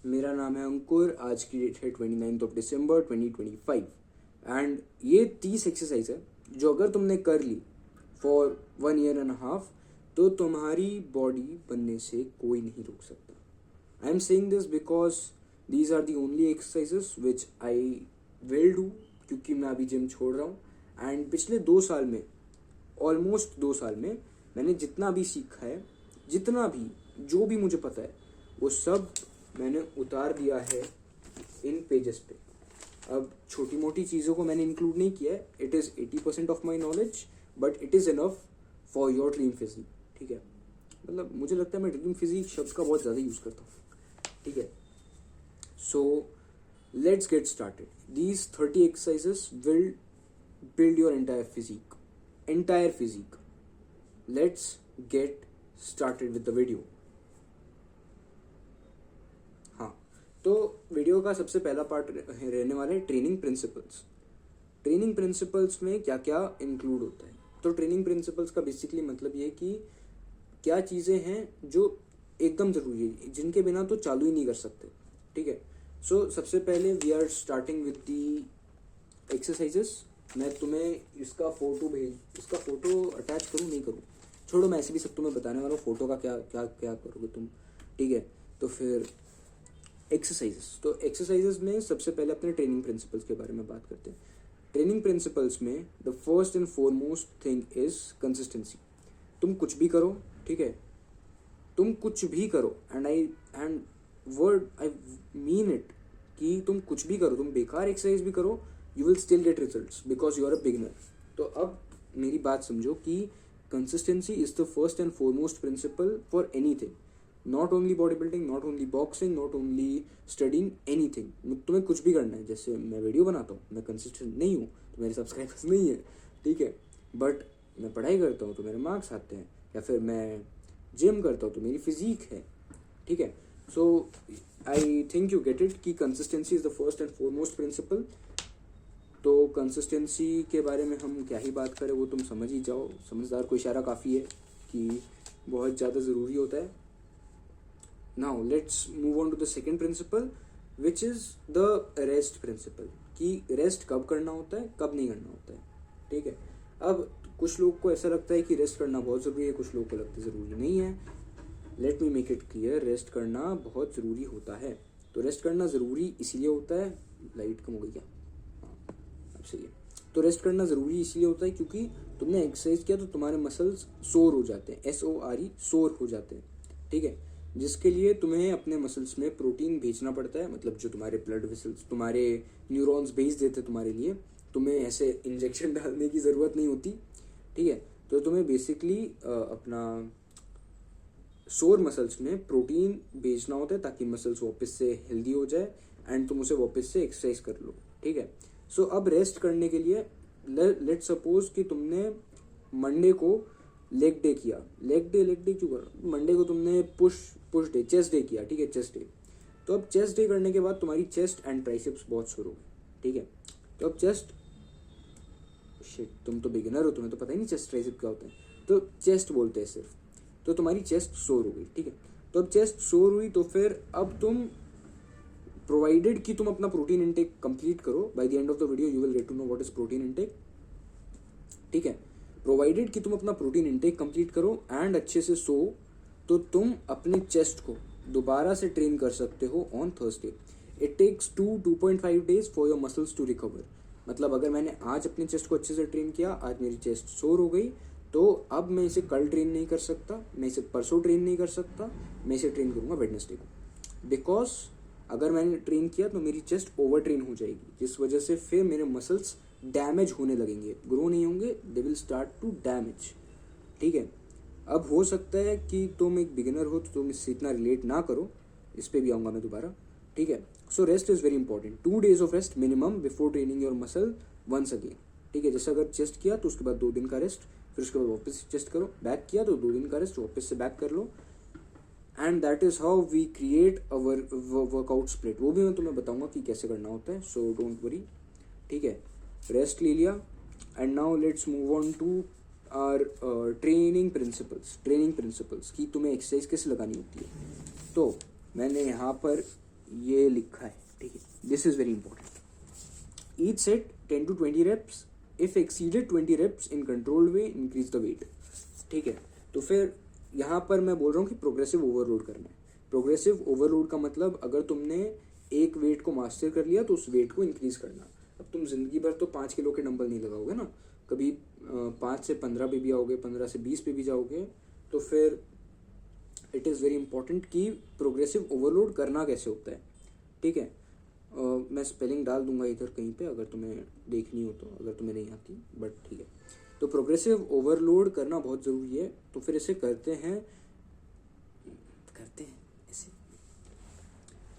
मेरा नाम है अंकुर। आज की डेट है 29 दिसंबर 2025 एंड ये 30 एक्सरसाइज है जो अगर तुमने कर ली फॉर 1.5 year तो तुम्हारी बॉडी बनने से कोई नहीं रोक सकता। I am saying this because these are the only exercises which I will do, क्योंकि मैं अभी जिम छोड़ रहा हूँ एंड पिछले 2 साल में, ऑलमोस्ट 2 साल में मैंने जितना भी सीखा है, जितना भी जो भी मुझे पता है वो सब मैंने उतार दिया है इन पेजेस पे। अब छोटी मोटी चीज़ों को मैंने इंक्लूड नहीं किया है। It is 80% of my knowledge but it is enough for your dream physique. ठीक है, मतलब मुझे लगता है मैं ड्रीम फिजिक शब्द का बहुत ज़्यादा यूज़ करता हूँ। ठीक है, सो let's get started. These 30 exercises will build your entire physique. Let's get started with the video. हाँ, तो वीडियो का सबसे पहला पार्ट रहने वाला है ट्रेनिंग प्रिंसिपल्स। ट्रेनिंग प्रिंसिपल्स में क्या क्या इंक्लूड होता है? तो ट्रेनिंग प्रिंसिपल्स का बेसिकली मतलब ये कि क्या चीज़ें हैं जो एकदम ज़रूरी है, जिनके बिना तो चालू ही नहीं कर सकते। ठीक है, सो सबसे पहले we are starting with the exercises. मैं तुम्हें इसका फोटो अटैच करूँ नहीं करूँ, छोड़ो, मैं ऐसे भी सब तुम्हें बताने वाला हूँ फोटो का क्या क्या क्या करोगे तुम। ठीक है, तो फिर एक्सरसाइजेस। तो एक्सरसाइजेस में सबसे पहले अपने ट्रेनिंग प्रिंसिपल्स के बारे में बात करते हैं। ट्रेनिंग प्रिंसिपल्स में the first and foremost thing is consistency. तुम कुछ भी करो, ठीक है, तुम कुछ भी करो and word I mean it, कि तुम कुछ भी करो, तुम बेकार एक्सरसाइज भी करो, you will still get results because you are a beginner. तो अब मेरी बात समझो कि consistency is the first and foremost principle for anything, not only body building, not only boxing, not only studying, anything. तुम्हें कुछ भी करना है, जैसे मैं वीडियो बनाता हूँ, मैं कंसिस्टेंट नहीं हूँ तो मेरे सब्सक्राइबर्स नहीं है, ठीक है, बट मैं पढ़ाई करता हूँ तो मेरे मार्क्स आते हैं, या फिर मैं जिम करता हूँ तो मेरी फिजिक है। ठीक है, so I think you get it कि consistency is the first and foremost principle. तो कंसिस्टेंसी के बारे में हम क्या ही बात करें, वो तुम समझ ही जाओ, समझदार को इशारा काफ़ी है कि बहुत ज़्यादा ज़रूरी होता है। Now let's move on to the second principle which is the rest principle, कि रेस्ट कब करना होता है, कब नहीं करना होता है। ठीक है, अब कुछ लोग को ऐसा लगता है कि रेस्ट करना बहुत ज़रूरी है, कुछ लोग को लगता है ज़रूरी नहीं है। Let me make it clear, rest करना बहुत ज़रूरी होता है। तो रेस्ट करना ज़रूरी इसीलिए होता है, लाइट कम हो गई क्या, सही है, तो रेस्ट करना ज़रूरी इसलिए होता है क्योंकि तुमने एक्सरसाइज किया तो तुम्हारे मसल्स सोर हो जाते हैं, SORE, सोर हो जाते हैं। ठीक है, जिसके लिए तुम्हें अपने मसल्स में प्रोटीन भेजना पड़ता है, मतलब जो तुम्हारे ब्लड वेसल्स, तुम्हारे न्यूरॉन्स भेज देते हैं तुम्हारे लिए, तुम्हें ऐसे इंजेक्शन डालने की ज़रूरत नहीं होती। ठीक है, तो तुम्हें बेसिकली अपना सोर मसल्स में प्रोटीन भेजना होता है ताकि मसल्स वापस से हेल्दी हो जाए एंड तुम उसे वापस से एक्सरसाइज कर लो। ठीक है, सो अब रेस्ट करने के लिए लेट सपोज कि तुमने मंडे को लेग डे किया, लेग डे क्यों कर, मंडे को तुमने पुश डे, चेस्ट डे किया। ठीक है, चेस्ट डे, तो अब चेस्ट डे करने के बाद तुम्हारी चेस्ट एंड ट्राइसेप्स बहुत शुरू हो गए। ठीक है, तो अब तुम तो बिगिनर हो, तुम्हें तो पता ही नहीं चेस्ट ट्राइसेप क्या होता है, तो चेस्ट बोलते हैं सिर्फ। तो तुम्हारी चेस्ट सोर हो गई। ठीक है, तो अब चेस्ट सोर हुई तो फिर अब तुम, प्रोवाइडेड कि तुम अपना प्रोटीन इनटेक कंप्लीट करो, by the end of the video you will get to know what is protein intake. ठीक है, प्रोवाइडेड कि तुम अपना प्रोटीन इनटेक कंप्लीट करो एंड अच्छे से सो, तो तुम अपने चेस्ट को दोबारा से ट्रेन कर सकते हो on Thursday. It takes 2.5 days for your muscles to recover. मतलब अगर मैंने आज अपने चेस्ट को अच्छे से ट्रेन किया, आज मेरी चेस्ट सोर हो गई, तो अब मैं इसे कल ट्रेन नहीं कर सकता, मैं इसे परसों ट्रेन नहीं कर सकता, मैं इसे ट्रेन करूंगा वेडनेसडे को, बिकॉज अगर मैंने ट्रेन किया तो मेरी चेस्ट ओवर ट्रेन हो जाएगी, जिस वजह से फिर मेरे मसल्स डैमेज होने लगेंगे, ग्रो नहीं होंगे, they will start to damage. ठीक है, अब हो सकता है कि तुम एक बिगिनर हो तो तुम इससे इतना रिलेट ना करो, इस पर भी आऊँगा मैं दोबारा। ठीक है, so rest is very important, 2 days off rest minimum before training your muscle once again. ठीक है, जैसे अगर चेस्ट किया तो उसके बाद 2 दिन का रेस्ट, फिर उसके बाद वापस चेस्ट करो, बैक किया तो 2 दिन का रेस्ट, वापस से बैक कर लो, and that is how we create our workout split. वो भी मैं तुम्हें बताऊंगा कि कैसे करना होता है, सो डोंट वरी। ठीक है, रेस्ट ले लिया and now let's move on to our training principles. Training principles की तुम्हें एक्सरसाइज कैसे लगानी होती है। तो मैंने यहाँ पर ये लिखा है, ठीक है, this is very important. Each set 10 to 20 reps, if exceeded 20 reps in controlled way increase the weight, ठीक है। तो फिर यहाँ पर मैं बोल रहा हूँ कि प्रोग्रेसिव ओवरलोड करना है। प्रोग्रेसिव ओवरलोड का मतलब अगर तुमने एक वेट को मास्टर कर लिया तो उस वेट को इंक्रीज करना। अब तुम जिंदगी भर तो 5 किलो के डंबल नहीं लगाओगे ना, कभी 5 से 15 पे भी आओगे, 15 से 20 पे भी जाओगे। तो फिर इट इज़ वेरी इंपॉर्टेंट कि प्रोग्रेसिव ओवरलोड करना कैसे होता है, ठीक है। मैं स्पेलिंग डाल दूंगा इधर कहीं पे अगर तुम्हें देखनी हो तो, अगर तुम्हें नहीं आती, बट ठीक है। तो प्रोग्रेसिव ओवरलोड करना बहुत ज़रूरी है। तो फिर इसे करते हैं ऐसे।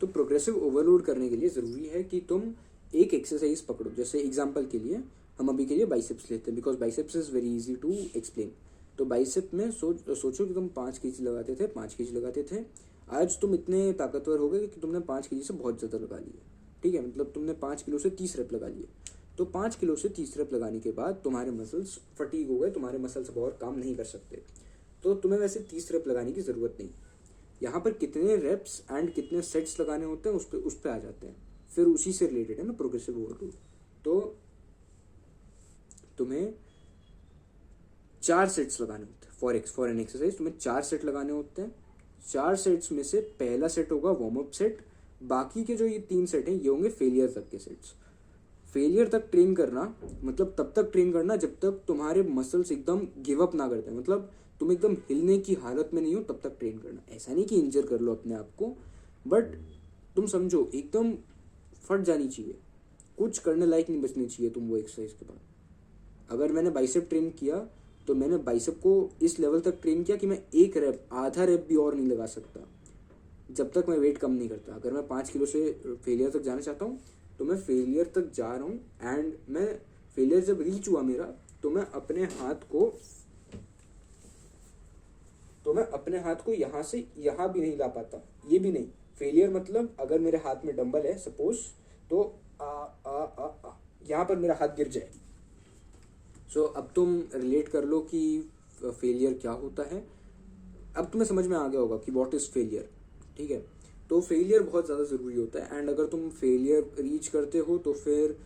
तो प्रोग्रेसिव ओवरलोड करने के लिए ज़रूरी है कि तुम एक एक्सरसाइज पकड़ो। जैसे एग्जांपल के लिए हम अभी के लिए बाइसेप्स लेते हैं, because biceps is very easy to explain. तो बाइसेप में सोचो कि तुम 5 kg लगाते थे, 5 kg लगाते थे। आज तुम इतने ताकतवर हो गए कि तुमने 5 kg से बहुत ज़्यादा लगा लिए, ठीक है। मतलब तुमने 5 किलो से 30 रेप लगा लिए। तो 5 किलो से 30 रेप लगाने के बाद तुम्हारे मसल्स फटीग हो गए, तुम्हारे मसल्स अब और काम नहीं कर सकते। तो तुम्हें वैसे 30 रेप लगाने की ज़रूरत नहीं। यहाँ पर कितने रेप्स एंड कितने सेट्स लगाने होते हैं उस पर आ जाते हैं। फिर उसी से रिलेटेड है ना प्रोग्रेसिव ओवरलोड। तो तुम्हें 4 सेट्स लगाने होते हैं फॉर एन एक्सरसाइज। तुम्हें 4 सेट लगाने होते हैं। 4 सेट्स में से पहला सेट होगा वार्म अप सेट, बाकी के जो ये 3 सेट हैं ये होंगे फेलियर तक के सेट्स। फेलियर तक ट्रेन करना मतलब तब तक ट्रेन करना जब तक तुम्हारे मसल्स एकदम गिव अप ना करते हैं, मतलब तुम एकदम हिलने की हालत में नहीं हो तब तक ट्रेन करना। ऐसा नहीं कि इंजर कर लो अपने आप को, बट तुम समझो एकदम फट जानी चाहिए, कुछ करने लायक नहीं बचनी चाहिए तुम वो एक्सरसाइज के बाद। अगर मैंने बाइसेप ट्रेन किया तो मैंने बाइसेप को इस लेवल तक ट्रेन किया कि मैं एक रेप, आधा रेप भी और नहीं लगा सकता जब तक मैं वेट कम नहीं करता। अगर मैं 5 किलो से फेलियर तक जाना चाहता हूँ तो मैं फेलियर तक जा रहा हूँ, एंड मैं फेलियर जब रीच हुआ मेरा तो मैं अपने हाथ को यहाँ से यहाँ भी नहीं ला पाता, ये भी नहीं। फेलियर मतलब अगर मेरे हाथ में डंबल है सपोज, तो यहाँ पर मेरा हाथ गिर जाए। सो अब तुम रिलेट कर लो कि फेलियर क्या होता है। अब तुम्हें समझ में आ गया होगा कि व्हाट इज़ फेलियर, ठीक है। तो फेलियर बहुत ज़्यादा ज़रूरी होता है, एंड अगर तुम फेलियर रीच करते हो तो फिर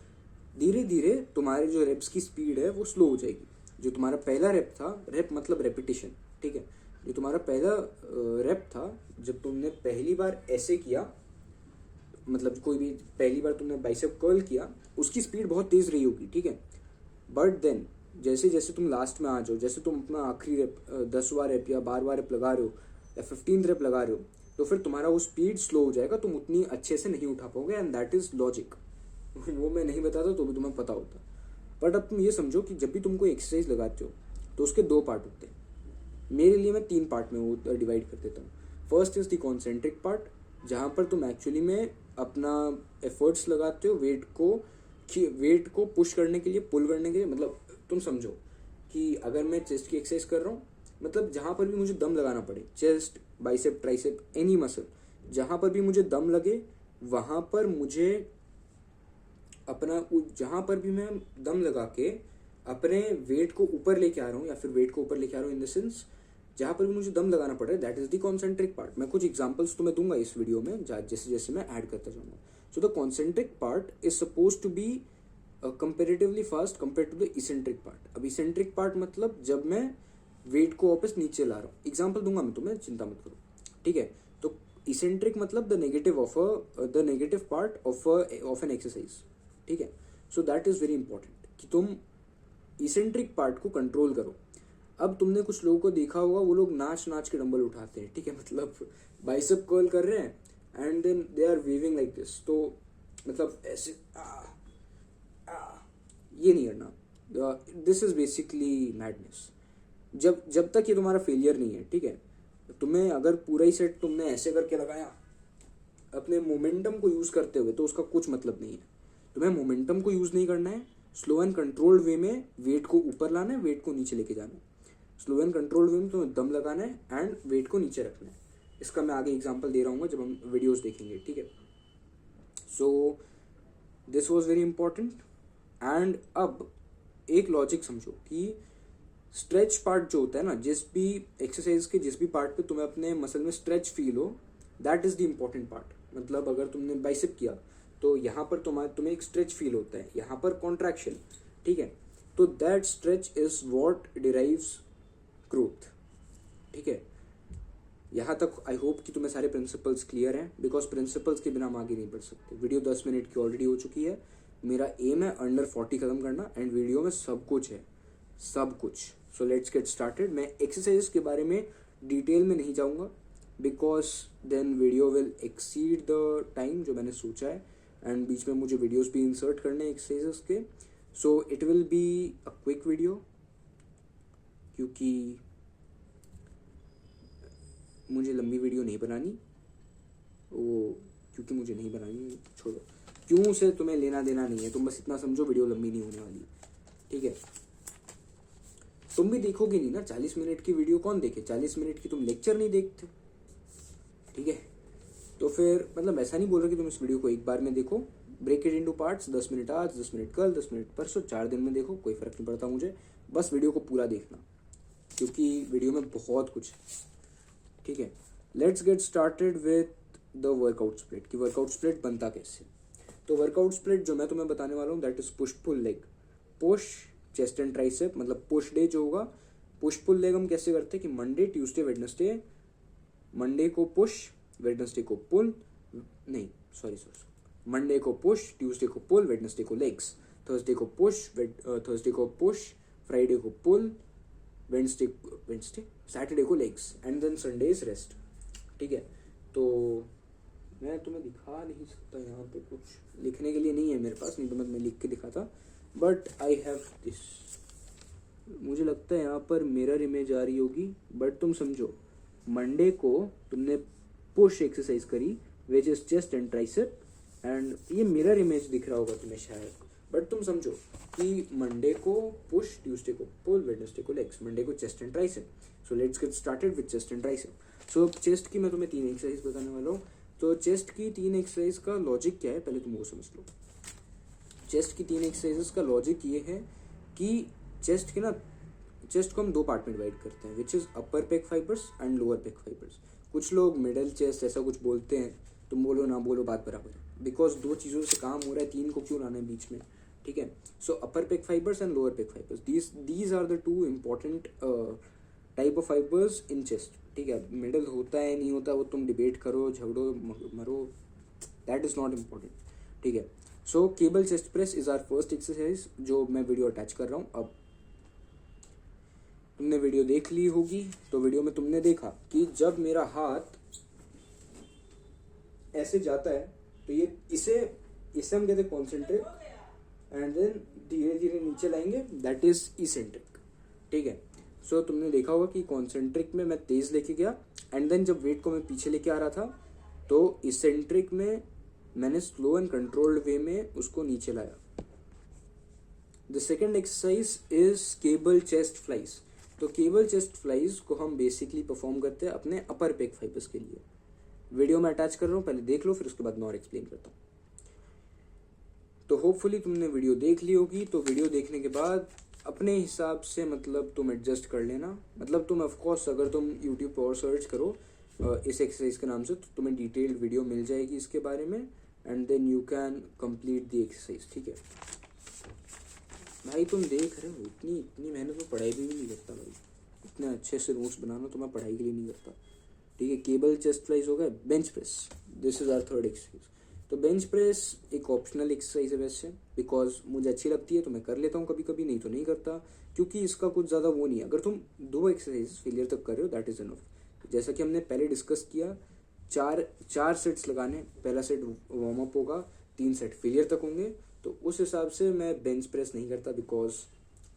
धीरे धीरे तुम्हारे जो रेप्स की स्पीड है वो स्लो हो जाएगी। जो तुम्हारा पहला रेप था, रेप मतलब रेपिटेशन, ठीक है। जो तुम्हारा पहला रेप था, जब तुमने पहली बार ऐसे किया, मतलब कोई भी पहली बार तुमने बाइसेप कर्ल किया, उसकी स्पीड बहुत तेज़ रही होगी, ठीक है। बट देन जैसे जैसे तुम लास्ट में आ जाओ, जैसे तुम अपना आखिरी रेप 10वां रेप या 12वां रेप लगा रहे हो या 15th रेप लगा रहे हो, तो फिर तुम्हारा वो स्पीड स्लो हो जाएगा, तुम उतनी अच्छे से नहीं उठा पाओगे, एंड दैट इज़ लॉजिक। वो मैं नहीं बताता तो भी तुम्हें पता होता। बट अब तुम ये समझो कि जब भी तुम कोई एक्सरसाइज लगाते हो तो उसके 2 पार्ट होते हैं। मेरे लिए मैं 3 पार्ट में वो डिवाइड कर देता हूँ। First is the concentric part, जहाँ पर तुम एक्चुअली में अपना एफर्ट्स लगाते हो वेट को पुश करने के लिए, पुल करने के लिए। मतलब तुम समझो कि अगर मैं चेस्ट की एक्सरसाइज कर रहा हूँ, मतलब जहाँ पर भी मुझे दम लगाना पड़े, chest, bicep, tricep, any muscle, जहाँ पर भी मुझे दम लगे वहाँ पर मुझे जहाँ पर भी मैं दम लगा के अपने वेट को ऊपर लेके आ रहा हूँ, या फिर वेट को ऊपर लेके आ रहा हूँ इन द सेंस जहाँ पर भी मुझे दम लगाना पड़ रहा है, that is the concentric part. मैं कुछ एग्जांपल्स तुम्हें दूंगा इस वीडियो में जैसे जैसे मैं ऐड करता जाऊँगा। So the concentric part is suppose to be comparatively fast compare to the eccentric part. अब इसेंट्रिक पार्ट मतलब जब मैं वेट को वापस नीचे ला रहा हूँ। एग्जाम्पल दूंगा मैं तुम्हें, चिंता मत करो, ठीक है। तो इसेंट्रिक मतलब the negative part of an exercise, ठीक है। So that is very important कि तुम इसेंट्रिक पार्ट को कंट्रोल करो। अब तुमने कुछ लोगों को देखा होगा, वो लोग नाच के डंबल उठाते हैं, ठीक है। मतलब बाइसेप कर्ल कर रहे हैं and then they are weaving like this. तो मतलब ऐसे ये नहीं करना। This is basically madness. जब तक ये तुम्हारा फेलियर नहीं है, ठीक है। तुम्हें अगर पूरा ही सेट तुमने ऐसे करके लगाया अपने मोमेंटम को यूज करते हुए, तो उसका कुछ मतलब नहीं है। तुम्हें मोमेंटम को यूज नहीं करना है, स्लो एंड कंट्रोल्ड वे में वेट को ऊपर लाना है, वेट को नीचे लेके जाना है। स्लो एंड कंट्रोल्ड वे में तुम्हें दम लगाना है एंड वेट को नीचे रखना है। इसका मैं आगे एग्जांपल दे रहा हूँ जब हम वीडियोस देखेंगे, ठीक है। So this was very important. And अब एक लॉजिक समझो कि स्ट्रेच पार्ट जो होता है ना, जिस भी एक्सरसाइज के जिस भी पार्ट पे तुम्हें अपने मसल में स्ट्रेच फील हो, that is the important part. मतलब अगर तुमने बाइसेप किया तो यहाँ पर तुम्हें एक स्ट्रेच फील होता है, यहाँ पर कॉन्ट्रैक्शन, ठीक है। तो that stretch is what derives growth, ठीक है। यहाँ तक आई होप कि तुम्हें सारे प्रिंसिपल्स क्लियर हैं, बिकॉज प्रिंसिपल्स के बिना हम आगे नहीं बढ़ सकते। वीडियो 10 मिनट की ऑलरेडी हो चुकी है। मेरा एम है अंडर 40 खत्म करना, एंड वीडियो में सब कुछ है, सब कुछ। So let's get started. मैं एक्सरसाइज के बारे में डिटेल में नहीं जाऊँगा, because then video will exceed the time जो मैंने सोचा है, एंड बीच में मुझे वीडियोज़ भी इंसर्ट करने हैं एक्सरसाइजेस के। So it will be a quick video, क्योंकि मुझे लंबी वीडियो नहीं बनानी, क्योंकि मुझे नहीं बनानी, छोड़ो। क्यों से तुम्हें लेना देना नहीं है, तुम बस इतना समझो वीडियो लंबी नहीं होने वाली, ठीक है। तुम भी देखोगे नहीं ना 40 मिनट की वीडियो, कौन देखे 40 मिनट की, तुम लेक्चर नहीं देखते, ठीक है। तो फिर मतलब ऐसा नहीं बोल रहा कि तुम इस वीडियो को एक बार में देखो, break it into parts, 10 minute आज, 10 मिनट कल, 10 मिनट परसों, 4 दिन में देखो, कोई फर्क नहीं पड़ता मुझे, बस वीडियो को पूरा देखना, क्योंकि वीडियो में बहुत कुछ है, ठीक है। Let's get started with the workout split, कि वर्कआउट स्प्लिट बनता कैसे। तो वर्कआउट स्प्लिट जो मैं तुम्हें बताने वाला हूँ that is push pull leg. Push chest and tricep, मतलब पुश डे जो होगा, पुश पुल लेग हम कैसे करते हैं कि मंडे ट्यूसडे वेडनेसडे, मंडे को पुश, वेडनेसडे को पुल, नहीं सॉरी मंडे को पुश, ट्यूसडे को पुल, वेडनेसडे को लेग्स, थर्सडे को पुश, थर्सडे को पुश, फ्राइडे को पुल, वेडनेसडे सैटरडे को legs, and then Sunday is rest, ठीक है। तो मैं तुम्हें दिखा नहीं सकता, यहाँ पे कुछ लिखने के लिए नहीं है मेरे पास, नहीं तो मैं लिख के दिखाता, बट आई हैव दिस। मुझे लगता है यहाँ पर मिरर इमेज आ रही होगी, बट तुम समझो, मंडे को तुमने पुश एक्सरसाइज करी which is chest and tricep, and ये मिरर इमेज दिख रहा होगा तुम्हें शायद, बट तुम समझो कि मंडे को पुश, ट्यूसडे को पुल, वेडनेसडे को लेग्स, मंडे को chest and tricep. So let's get started with chest and tricep. So chest की मैं तुम्हें 3 एक्सरसाइज बताने वाला हूँ। तो चेस्ट की 3 एक्सरसाइज का लॉजिक क्या है, पहले तुम वो समझ लो। चेस्ट की 3 एक्सरसाइजेस का लॉजिक ये है कि चेस्ट को हम 2 पार्ट में डिवाइड करते हैं, which is upper pec fibres and lower pec fibres. कुछ लोग मिडल चेस्ट ऐसा कुछ बोलते हैं, तुम बोलो ना बोलो बात बराबर है, बिकॉज 2 चीज़ों से काम हो रहा है, 3 को क्यों लाना है बीच में, ठीक है। So upper pec fibres and lower pec fibres, these are the 2 important type of fibres in chest, ठीक है। मिडल होता है नहीं होता वो तुम डिबेट करो, झगड़ो, मरो, दैट इज नॉट इम्पॉर्टेंट, ठीक है। So cable chest press is our first exercise, जो मैं वीडियो अटैच कर रहा हूँ। अब तुमने वीडियो देख ली होगी, तो वीडियो में तुमने देखा कि जब मेरा हाथ ऐसे जाता है तो ये इसे हम कहते हैं कॉन्सेंट्रिक, एंड देन धीरे धीरे नीचे लाएंगे, दैट इज इसेंट्रिक, ठीक है। सो तुमने देखा होगा कि कॉन्सेंट्रिक में मैं तेज लेके गया, एंड देन जब वेट को मैं पीछे लेके आ रहा था तो इसेंट्रिक में मैंने स्लो एंड कंट्रोल्ड वे में उसको नीचे लाया। The second exercise is cable chest flies. तो केबल चेस्ट फ्लाइज को हम बेसिकली परफॉर्म करते हैं अपने अपर पेक फाइबर्स के लिए। वीडियो में अटैच कर रहा हूँ, पहले देख लो, फिर उसके बाद मैं और एक्सप्लेन करता हूँ। तो होपफुली तुमने वीडियो देख ली होगी, तो वीडियो देखने के बाद अपने हिसाब से मतलब तुम एडजस्ट कर लेना। मतलब तुम ऑफकोर्स अगर तुम यूट्यूब पर और सर्च करो इस एक्सरसाइज के नाम से, तो तुम्हें डिटेल्ड वीडियो मिल जाएगी इसके बारे में, and then you can complete the exercise, ठीक है। भाई तुम देख रहे हो, इतनी मेहनत में पढ़ाई भी नहीं करता भाई, इतने अच्छे से नोट्स बनाना तो मैं पढ़ाई के लिए नहीं करता, ठीक है। केबल चेस्ट फ्लाइज हो गए। Bench press, this is our third exercise. तो बेंच प्रेस एक ऑप्शनल एक्सरसाइज है वैसे, बिकॉज मुझे अच्छी लगती है तो मैं कर लेता हूँ कभी कभी, नहीं तो नहीं करता, क्योंकि इसका कुछ ज़्यादा वो नहीं है। अगर तुम 2 एक्सरसाइज फेलियर तक कर रहे हो दैट इज इनफ। जैसा कि हमने पहले डिस्कस किया, 4 सेट्स लगाने, पहला सेट वार्म अप होगा, 3 सेट फेलियर तक होंगे, तो उस हिसाब से मैं बेंच प्रेस नहीं करता, because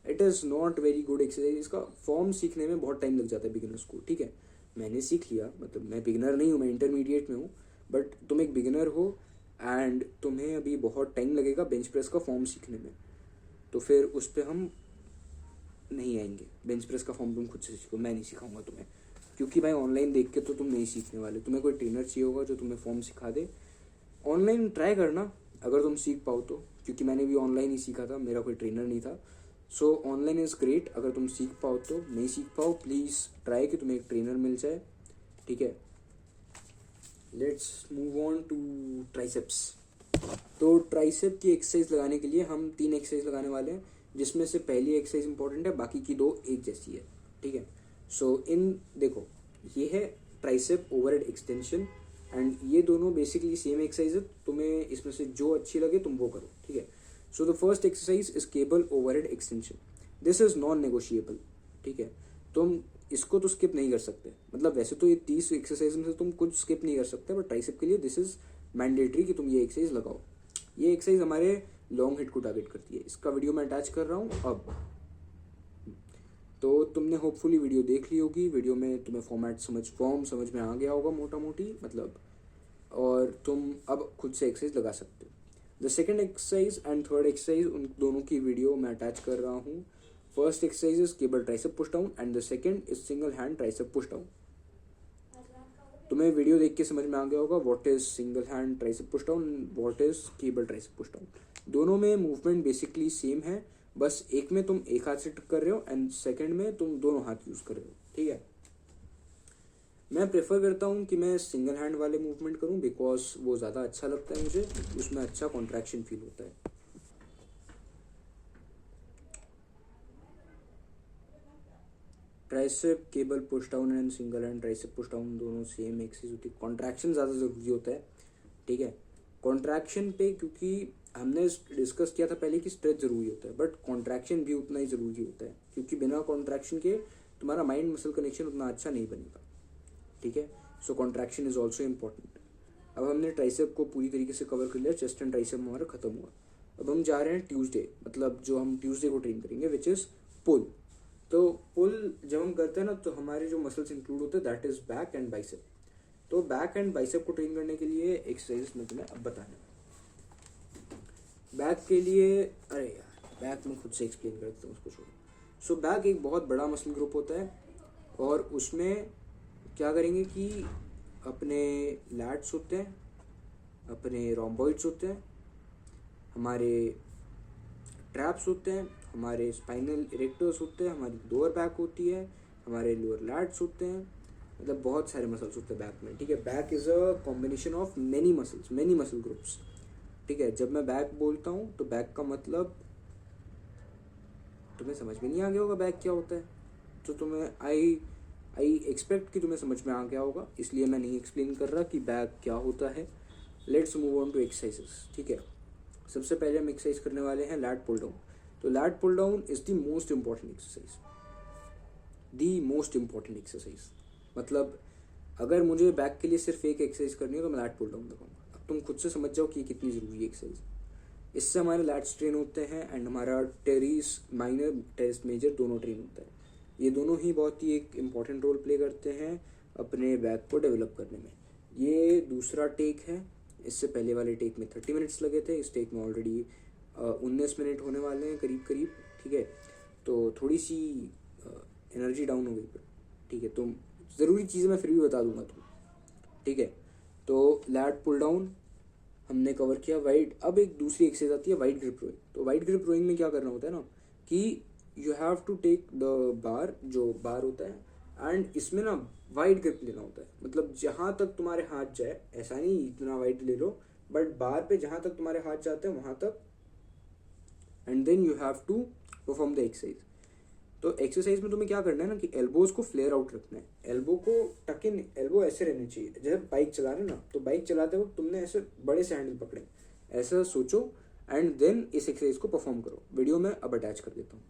it is not very good exercise. इसका फॉर्म सीखने में बहुत टाइम लग जाता है बिगिनर्स को, ठीक है। मैंने सीख लिया, मतलब मैं बिगिनर नहीं हूँ, मैं इंटरमीडिएट में हूँ, बट तुम एक बिगिनर हो एंड तुम्हें अभी बहुत टाइम लगेगा बेंच प्रेस का फॉर्म सीखने में, तो फिर उस पर हम नहीं आएंगे। बेंच प्रेस का फॉर्म तुम खुद से सीखो, मैं नहीं सिखाऊंगा तुम्हें, क्योंकि भाई ऑनलाइन देख के तो तुम नहीं सीखने वाले, तुम्हें कोई ट्रेनर चाहिए होगा जो तुम्हें फॉर्म सिखा दे। ऑनलाइन ट्राई करना अगर तुम सीख पाओ तो, क्योंकि मैंने भी ऑनलाइन ही सीखा था, मेरा कोई ट्रेनर नहीं था। सो ऑनलाइन इज़ ग्रेट अगर तुम सीख पाओ तो, नहीं सीख पाओ प्लीज़ ट्राई कि तुम्हें एक ट्रेनर मिल जाए, ठीक है। Let's move on to triceps. तो ट्राइसेप की एक्सरसाइज लगाने के लिए हम 3 एक्सरसाइज लगाने वाले हैं, जिसमें से पहली एक्सरसाइज इंपॉर्टेंट है, बाकी की 2 एक जैसी है, ठीक है। सो देखो, ये है ट्राइसेप ओवरहेड एक्सटेंशन एंड ये दोनों बेसिकली सेम एक्सरसाइज है, तुम्हें इसमें से जो अच्छी लगे तुम वो करो, ठीक है। So the first exercise is cable overhead extension. This is non negotiable, ठीक है। तुम इसको तो स्किप नहीं कर सकते, मतलब वैसे तो ये 30 एक्सरसाइज में से तुम कुछ स्किप नहीं कर सकते, बट ट्राइसेप के लिए दिस इज मैंडेटरी कि तुम ये एक्सरसाइज लगाओ। ये एक्सरसाइज हमारे लॉन्ग हिट को टारगेट करती है। इसका वीडियो मैं अटैच कर रहा हूँ अब। तो तुमने होपफुली वीडियो देख ली होगी, वीडियो में तुम्हें फॉर्म समझ में आ गया होगा मोटा मोटी, मतलब, और तुम अब खुद से एक्सरसाइज लगा सकते हो। The second exercise and third exercise, उन दोनों की वीडियो मैं अटैच कर रहा हूँ। First exercise is cable tricep push down and the second is single hand tricep push down. तुम्हें वीडियो देख के समझ में आ गया होगा what is single hand tricep push down, what is cable tricep push down. दोनों में मूवमेंट बेसिकली सेम है, बस एक में तुम एक हाथ से कर रहे हो एंड सेकंड में तुम दोनों हाथ यूज कर रहे हो, ठीक है। मैं प्रेफर करता हूँ कि मैं सिंगल हैंड वाले मूवमेंट करूँ, बिकॉज वो ज़्यादा अच्छा लगता है मुझे, उसमें अच्छा कॉन्ट्रैक्शन फील होता है। Tricep cable push down and single hand tricep push down दोनों सेम एक्सरसाइज होती है। कॉन्ट्रैक्शन ज़्यादा ज़रूरी होता है, ठीक है। कॉन्ट्रैक्शन पे क्योंकि हमने डिस्कस किया था पहले कि स्ट्रेच ज़रूरी होता है, बट कॉन्ट्रैक्शन भी उतना ही ज़रूरी होता है, क्योंकि बिना कॉन्ट्रैक्शन के तुम्हारा माइंड मसल कनेक्शन उतना अच्छा नहीं बनेगा, ठीक है। सो कॉन्ट्रैक्शन इज ऑल्सो इम्पॉर्टेंट। अब हमने ट्राइसेप को पूरी तरीके से कवर कर लिया, चेस्ट एंड ट्राइसेप हमारा खत्म हुआ। अब हम जा रहे हैं ट्यूसडे, मतलब जो हम ट्यूसडे को ट्रेन करेंगे, विच इज़ पुल। तो पुल जब हम करते हैं ना, तो हमारे जो मसल्स इंक्लूड होते हैं that is back and bicep. तो बैक एंड बाइसेप को ट्रेन करने के लिए एक्सरसाइज मैं तुम्हें अब बताना। बैक के लिए, अरे यार बैक में खुद से एक्सप्लेन कर देता हूँ, उसको छोड़ो। सो बैक एक बहुत बड़ा मसल ग्रुप होता है, और उसमें क्या करेंगे कि अपने लैट्स होते हैं, अपने रोम्बॉइड्स होते हैं, हमारे ट्रैप्स होते हैं, हमारे स्पाइनल इरेक्टर्स होते हैं, हमारी लोअर बैक होती है, हमारे लोअर लैट्स होते हैं, मतलब बहुत सारे मसल्स होते हैं बैक में, ठीक है। Back is a combination of many muscles, many muscle groups, ठीक है। जब मैं बैक बोलता हूँ तो बैक का मतलब तुम्हें समझ में नहीं आ गया होगा बैक क्या होता है, तो तुम्हें आई एक्सपेक्ट कि तुम्हें समझ में आ गया होगा, इसलिए मैं नहीं एक्सप्लेन कर रहा कि बैक क्या होता है। Let's move on to exercises, ठीक है। सबसे पहले हम एक्सरसाइज करने वाले हैं लैट पुल डाउन। तो lat pull down is the most important exercise, the most important exercise. मतलब अगर मुझे बैक के लिए सिर्फ एक एक्सरसाइज करनी है तो मैं लैट पुल डाउन लगाऊंगा। अब तुम खुद से समझ जाओ कि ये कितनी ज़रूरी है एक्सरसाइज। इससे हमारे लैट्स ट्रेन होते हैं एंड हमारा टेरिस माइनर टेरिस मेजर दोनों ट्रेन होता है। ये दोनों ही बहुत ही एक इम्पॉर्टेंट रोल प्ले करते हैं अपने बैक को डेवलप करने में। ये दूसरा टेक है, इससे पहले वाले टेक में 30 मिनट्स लगे थे, इस टेक में ऑलरेडी 19 मिनट होने वाले हैं करीब करीब, ठीक है। तो थोड़ी सी एनर्जी डाउन हो गई, ठीक है। तो ज़रूरी चीज़ें मैं फिर भी बता दूंगा तुम, ठीक है। तो लैट पुल डाउन हमने कवर किया। वाइड, अब एक दूसरी एक्सरसाइज आती है वाइड ग्रिप रोइंग। तो वाइड ग्रिप रोइंग में क्या करना होता है ना कि you have to take the bar, जो बार होता है, एंड इसमें ना वाइड ग्रिप लेना होता है, मतलब जहाँ तक तुम्हारे हाथ जाए, ऐसा नहीं इतना वाइड ले लो, बट बार पे जहाँ तक तुम्हारे हाथ जाते हैं वहाँ तक, and then you have to perform the exercise. तो एक्सरसाइज में तुम्हें क्या करना है ना कि एल्बोज को फ्लेयर आउट रखना है, एल्बो को टक इन, एल्बो ऐसे रहने चाहिए। जैसे बाइक चला रहे ना, तो बाइक चलाते वक्त तुमने ऐसे बड़े से हैंडल पकड़े, ऐसा सोचो, एंड देन इस एक्सरसाइज को परफॉर्म करो। वीडियो में अब अटैच कर देता हूँ।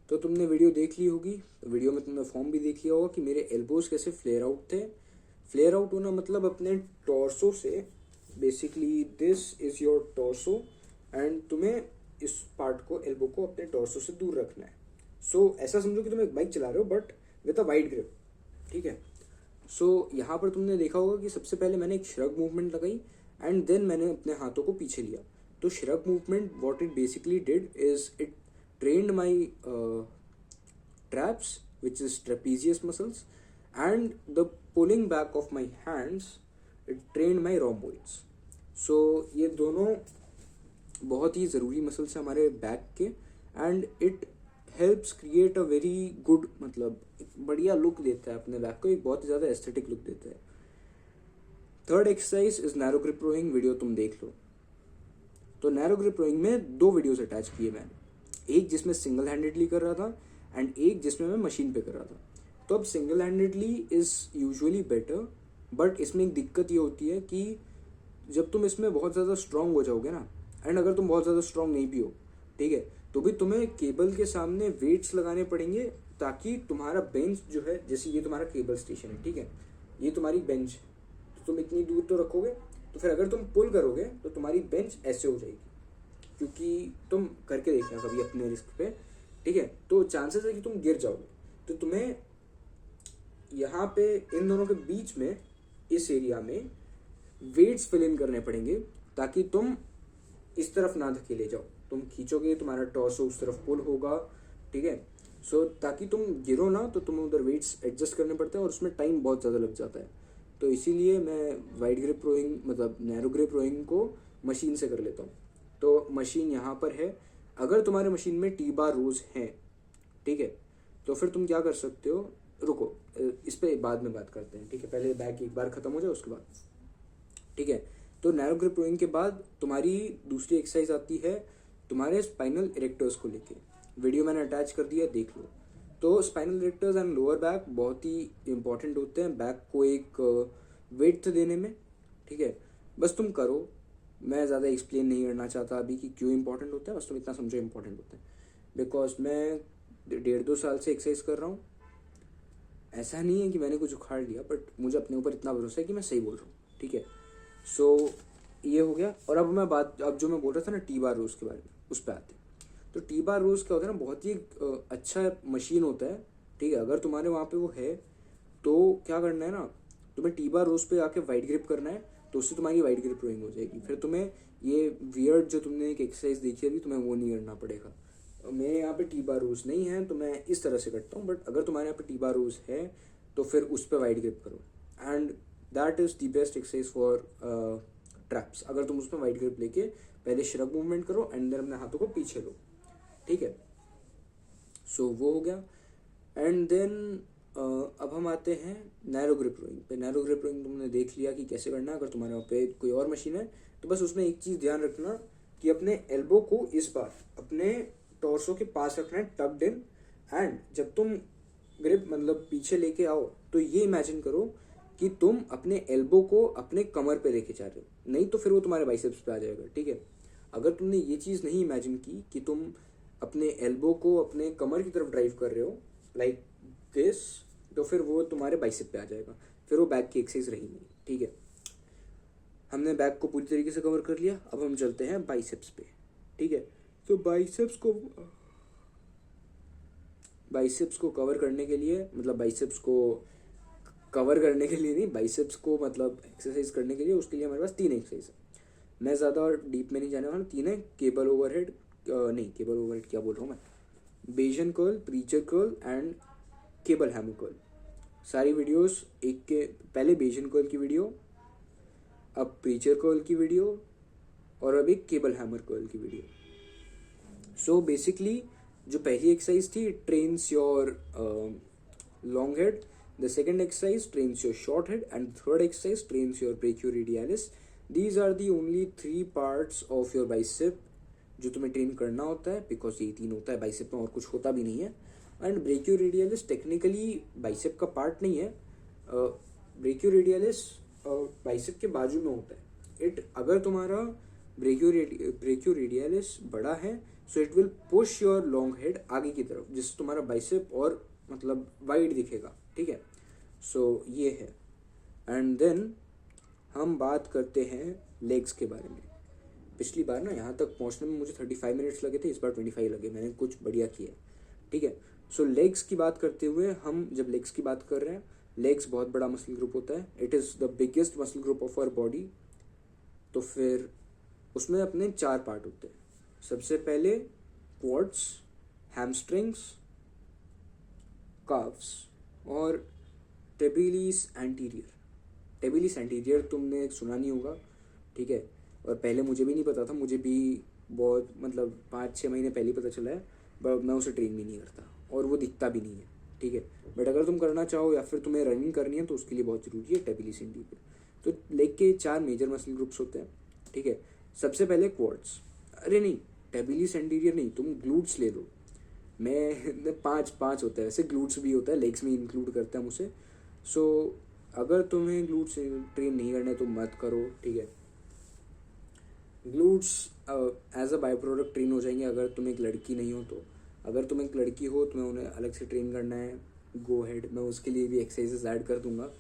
तो तुमने वीडियो देख ली होगी, तो वीडियो में तुमने फॉर्म भी देख लिया होगा कि मेरे एल्बोज कैसे फ्लेयर आउट थे। फ्लेयर आउट होना मतलब अपने टॉर्सो से, basically this is your torso, and तुम्हें इस पार्ट को, एल्बो को अपने टॉर्सो से दूर रखना है। सो ऐसा समझो कि तुम एक बाइक चला रहे हो but with a wide grip, ठीक है। सो यहाँ पर तुमने देखा होगा कि सबसे पहले मैंने एक श्रग मूवमेंट लगाई एंड देन मैंने अपने हाथों को पीछे लिया। तो shrug movement what it basically did is it trained my traps, which is trapezius muscles, and the pulling back of my hands, it trained my rhomboids. So ये दोनों बहुत ही ज़रूरी मसल्स हैं हमारे बैक के, and it helps create a very good, मतलब एक बढ़िया लुक देता है अपने बैक को, एक बहुत ही ज़्यादा एस्थेटिक लुक देता है। Third exercise is narrow grip rowing, video तुम देख लो। तो नैरो ग्रिप रोइंग में 2 वीडियोस अटैच किए मैंने, एक जिसमें सिंगल हैंडेडली कर रहा था एंड एक जिसमें मैं मशीन पे कर रहा था। तो अब single handedly is usually better, but इसमें एक दिक्कत ये होती है कि जब तुम इसमें बहुत ज़्यादा स्ट्रांग हो जाओगे ना, एंड अगर तुम बहुत ज़्यादा स्ट्रांग नहीं भी हो, ठीक है, तो भी तुम्हें केबल के सामने वेट्स लगाने पड़ेंगे ताकि तुम्हारा बेंच जो है, जैसे ये तुम्हारा केबल स्टेशन है, ठीक है, ये तुम्हारी बेंच है, तो तुम इतनी दूर तो रखोगे, तो फिर अगर तुम पुल करोगे तो तुम्हारी बेंच ऐसे हो जाएगी, क्योंकि तुम करके देखना कभी अपने रिस्क पे, ठीक है, तो चांसेस है कि तुम गिर जाओगे। तो तुम्हें यहाँ पे इन दोनों के बीच में इस एरिया में वेट्स फिल इन करने पड़ेंगे ताकि तुम इस तरफ ना धकेले जाओ, तुम खींचोगे तुम्हारा टॉर्सो उस तरफ पुल होगा, ठीक है। सो ताकि तुम गिरो ना, तो तुम्हें उधर वेट्स एडजस्ट करने पड़ते हैं और उसमें टाइम बहुत ज़्यादा लग जाता है। तो इसीलिए मैं वाइड ग्रिप रोइंग मतलब नैरो ग्रिप रोइंग को मशीन से कर लेता हूँ। तो मशीन यहाँ पर है, अगर तुम्हारे मशीन में टी बार रोज हैं, ठीक है, तो फिर तुम क्या कर सकते हो, रुको इस पर बाद में बात करते हैं, ठीक है, पहले बैक एक बार ख़त्म हो जाए उसके बाद, ठीक है। तो नैरो ग्रिप रोइंग के बाद तुम्हारी दूसरी एक्सरसाइज आती है तुम्हारे स्पाइनल इरेक्टर्स को लेके, वीडियो मैंने अटैच कर दिया, देख लो। तो स्पाइनल इरेक्टर्स एंड लोअर बैक बहुत ही इंपॉर्टेंट होते हैं बैक को एक वेट देने में, ठीक है। बस तुम करो, मैं ज़्यादा एक्सप्लेन नहीं करना चाहता अभी कि क्यों इंपॉर्टेंट होता है, बस तुम इतना समझो इंपॉर्टेंट होता है। बिकॉज मैं 1.5-2 साल से एक्सरसाइज कर रहा हूँ, ऐसा नहीं है कि मैंने कुछ उखाड़ लिया, बट मुझे अपने ऊपर इतना भरोसा है कि मैं सही बोल रहा हूँ, ठीक है। सो ये हो गया। और अब जो मैं बोल रहा था ना टी बार रोज के बारे में, उस पर आते हैं। तो टी बार रोज क्या होता है ना, बहुत ही अच्छा मशीन होता है, ठीक है। अगर तुम्हारे वहाँ पे वो है तो क्या करना है ना, तुम्हें टी बार रोज पे आके वाइड ग्रिप करना है, तो उससे तुम्हारी वाइड ग्रिप रोइंग हो जाएगी। फिर तुम्हें ये वियर्ड जो तुमने एक एक्सरसाइज देखी अभी, तुम्हें वो नहीं करना पड़ेगा। मेरे यहाँ पे टी बार रोज नहीं है तो मैं इस तरह से करता हूँ, बट अगर तुम्हारे यहाँ पे टी बार रोज है तो फिर उस पर वाइड ग्रिप करो, and that is the best exercise for traps. अगर तुम उसमें वाइड ग्रिप लेके पहले श्रग मूवमेंट करो एंड देन अपने हाथों को पीछे लो, ठीक है। सो वो हो गया। एंड देन अब हम आते हैं नैरो ग्रिप रोइंग पे। नैरो ग्रिप रोइंग तुमने देख लिया कि कैसे करना है। अगर तुम्हारे वहाँ पे कोई और मशीन है तो बस उसमें एक चीज़ ध्यान रखना कि अपने एल्बो को इस बार अपने टॉर्सो के पास रखना है, टक्ड इन, एंड जब तुम ग्रिप मतलब पीछे लेके आओ तो ये इमेजिन करो कि तुम अपने एल्बो को अपने कमर पे लेके जा रहे हो, नहीं तो फिर वो तुम्हारे बाइसेप्स पे आ जाएगा, ठीक है। अगर तुमने ये चीज़ नहीं इमेजिन की कि तुम अपने एल्बो को अपने कमर की तरफ ड्राइव कर रहे हो लाइक दिस, तो फिर वो तुम्हारे बाइसेप पे आ जाएगा, फिर वो बैक की एक्सरसाइज रही नहीं, ठीक है। हमने बैक को पूरी तरीके से कवर कर लिया, अब हम चलते हैं बाइसेप्स पे, ठीक है। तो बाइसेप्स को कवर करने के लिए, मतलब बाइसेप्स को कवर करने के लिए नहीं, बाइसेप्स को मतलब एक्सरसाइज करने के लिए, उसके लिए हमारे पास 3 एक्सरसाइज है। मैं ज़्यादा डीप में नहीं जाने वाला, 3 है। केबल ओवरहेड, नहीं केबल ओवरहेड क्या बोल रहा हूँ मैं, basin curl, preacher curl and cable hammer curl. सारी वीडियोस एक के पहले बेजन कर्ल की वीडियो, अब प्रीचर कर्ल की वीडियो, और अब एक केबल हैमर कर्ल की वीडियो। सो बेसिकली जो पहली एक्सरसाइज थी trains your long head, the second exercise trains your short head, and the third exercise trains your brachioradialis. These are the only 3 parts of your bicep जो तुम्हें train करना होता है, because ये 3 होता है बाइसेप में और कुछ होता भी नहीं है। एंड ब्रेकियोरेडियलिस टेक्निकली बाइसेप का पार्ट नहीं है, ब्रेकियोरेडियलिस बाइसेप के बाजू में होता है। अगर तुम्हारा ब्रेकियोरेडियलिस बड़ा है so it will push your long head आगे की तरफ, जिससे तुम्हारा बाइसेप और मतलब वाइड दिखेगा, ठीक है। सो ये है। एंड देन हम बात करते हैं लेग्स के बारे में। पिछली बार ना यहाँ तक पहुँचने में मुझे 35 मिनट्स लगे थे, इस बार 25 लगे, मैंने कुछ बढ़िया किया, ठीक है। सो लेग्स की बात करते हुए, हम जब लेग्स की बात कर रहे हैं, लेग्स बहुत बड़ा मसल ग्रुप होता है, it is the biggest muscle group of our body. तो फिर उसमें अपने 4 पार्ट होते हैं। सबसे पहले क्वाड्स, हैमस्ट्रिंग्स, काफ्स और टेबिलिस एंटीरियर। टेबिलिस एंटीरियर तुमने सुना नहीं होगा, ठीक है, और पहले मुझे भी नहीं पता था, मुझे भी बहुत मतलब 5-6 महीने पहले पता चला है मैं उसे ट्रेन भी नहीं करता और वो दिखता भी नहीं है, ठीक है। बट अगर तुम करना चाहो या फिर तुम्हें रनिंग करनी है तो उसके लिए बहुत ज़रूरी है टेबिलिस इंटीरियर। तो लेग के 4 मेजर मसल ग्रुप्स होते हैं, ठीक है। सबसे पहले क्वाड्स, अरे नहीं टेबिलिस एंटीरियर नहीं, तुम ग्लूट्स ले लो। मैं 5 होता है, वैसे ग्लूट्स भी होता है, लेग्स में इंक्लूड करते हैं हम उसे। सो अगर तुम्हें ग्लूट्स ट्रेन नहीं करना है तो मत करो, ठीक है। Glutes as a byproduct train हो जाएंगे अगर तुम एक लड़की नहीं हो तो। अगर तुम एक लड़की हो तुम्हें उन्हें अलग से ट्रेन करना है, गो हेड, मैं उसके लिए भी एक्सरसाइजेस ऐड कर दूंगा।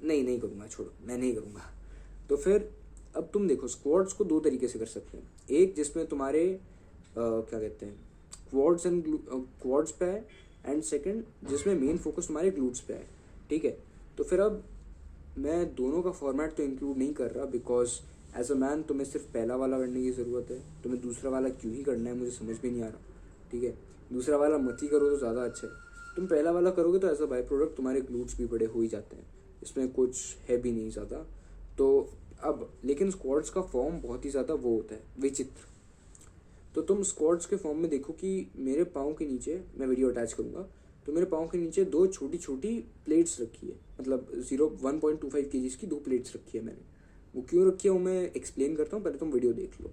नहीं करूँगा, छोड़ो, मैं नहीं करूँगा। तो फिर अब तुम देखो, स्क्वाट्स को 2 तरीके से कर सकते हैं। एक जिसमें तुम्हारे क्या कहते हैं क्वाड्स पे है, एंड सेकंड जिसमें मेन फोकस तुम्हारे ग्लूट्स पे है, ठीक है। तो फिर अब मैं दोनों का फॉर्मेट तो इंक्लूड नहीं कर रहा बिकॉज एज अ मैन तुम्हें सिर्फ पहला वाला करने की ज़रूरत है, तुम्हें दूसरा वाला क्यों ही करना है मुझे समझ में नहीं आ रहा, ठीक है। दूसरा वाला मत ही करो तो ज़्यादा अच्छा है। तुम पहला वाला करोगे तो एज अ बाई प्रोडक्ट तुम्हारे ग्लूट्स भी बड़े हो ही जाते हैं, इसमें कुछ है भी नहीं ज़्यादा। तो अब लेकिन स्क्वाड्स का फॉर्म बहुत ही ज़्यादा वो होता है विचित्र। तो तुम स्क्वाड्स के फॉर्म में देखो कि मेरे पाँव के नीचे, मैं वीडियो अटैच करूँगा, तो मेरे पाँव के नीचे 2 छोटी छोटी प्लेट्स रखी है, मतलब 1.25 kg की 2 प्लेट्स रखी है मैंने। वो क्यों रखी है वो मैं एक्सप्लेन करता हूँ, पहले तुम वीडियो देख लो।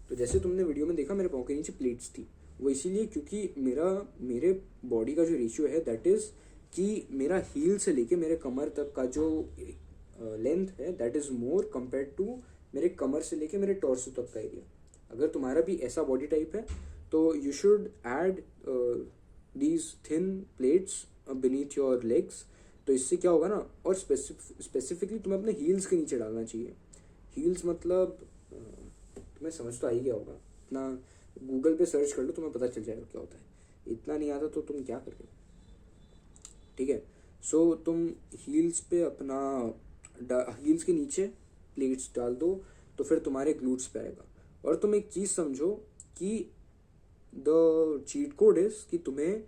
तो जैसे तुमने वीडियो में देखा मेरे पाँव के नीचे प्लेट्स थी, वो इसीलिए क्योंकि मेरे बॉडी का जो रेशियो है दैट इज़ कि मेरा हील से लेके मेरे कमर तक का जो लेंथ है that is more compare to मेरे कमर से लेके मेरे टॉर्सो तक का एरिया। अगर तुम्हारा भी ऐसा बॉडी टाइप है तो you should add these thin plates beneath your legs. तो इससे क्या होगा ना, और स्पेसिफिकली तुम्हें अपने हील्स के नीचे डालना चाहिए। हील्स मतलब तुम्हें समझ तो आ ही गया होगा, इतना गूगल पे सर्च कर लो तुम्हें पता चल जाएगा क्या होता है। इतना नहीं आता तो तुम क्या कर रहे हो, ठीक है। सो तुम हील्स पे अपना हील्स के नीचे प्लेट्स डाल दो तो फिर तुम्हारे ग्लूट्स पे आएगा। और तुम एक चीज़ समझो कि द चीट कोड इज कि तुम्हें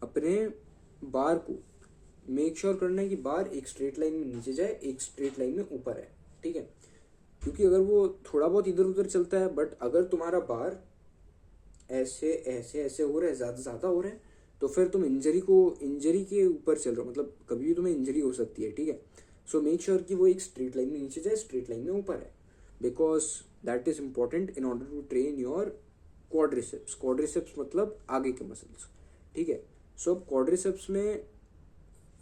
अपने बार को मेक श्योर करना है कि बार एक स्ट्रेट लाइन में नीचे जाए, एक स्ट्रेट लाइन में ऊपर है, ठीक है। क्योंकि अगर वो थोड़ा बहुत इधर उधर चलता है, बट अगर तुम्हारा बार ऐसे ऐसे ऐसे हो रहा है, ज़्यादा हो रहा है, तो फिर तुम इंजरी के ऊपर चल रहे हो, मतलब कभी भी तुम्हें इंजरी हो सकती है, ठीक है। सो मेक श्योर कि वो एक स्ट्रेट लाइन में नीचे जाए, स्ट्रेट लाइन में ऊपर है, because that is important in order to train your quadriceps. Quadriceps मतलब आगे के मसल्स, ठीक है। सो अब क्वाड्रिसेप्स में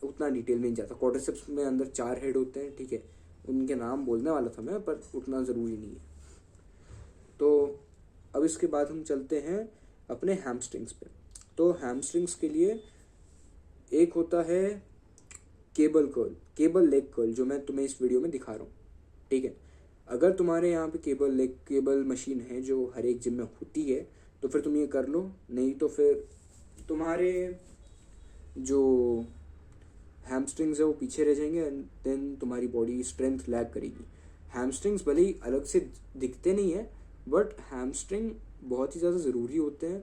उतना डिटेल में नहीं जाता। क्वाड्रिसेप्स में अंदर 4 हेड होते हैं, ठीक है। उनके नाम बोलने वाला था मैं, पर उतना ज़रूरी नहीं है। तो अब इसके बाद हम चलते हैं अपने हैमस्ट्रिंग्स पे। तो हैमस्ट्रिंग्स के लिए एक होता है केबल लेग कर्ल, जो मैं तुम्हें इस वीडियो में दिखा रहा हूँ, ठीक है। अगर तुम्हारे यहाँ पे केबल मशीन है जो हर एक जिम में होती है तो फिर तुम ये कर लो, नहीं तो फिर तुम्हारे जो हैमस्ट्रिंग्स है वो पीछे रह जाएंगे एंड देन तुम्हारी बॉडी स्ट्रेंथ लैग करेगी। हैमस्ट्रिंग्स भले ही अलग से दिखते नहीं है, बट हैमस्ट्रिंग बहुत ही ज़्यादा ज़रूरी होते हैं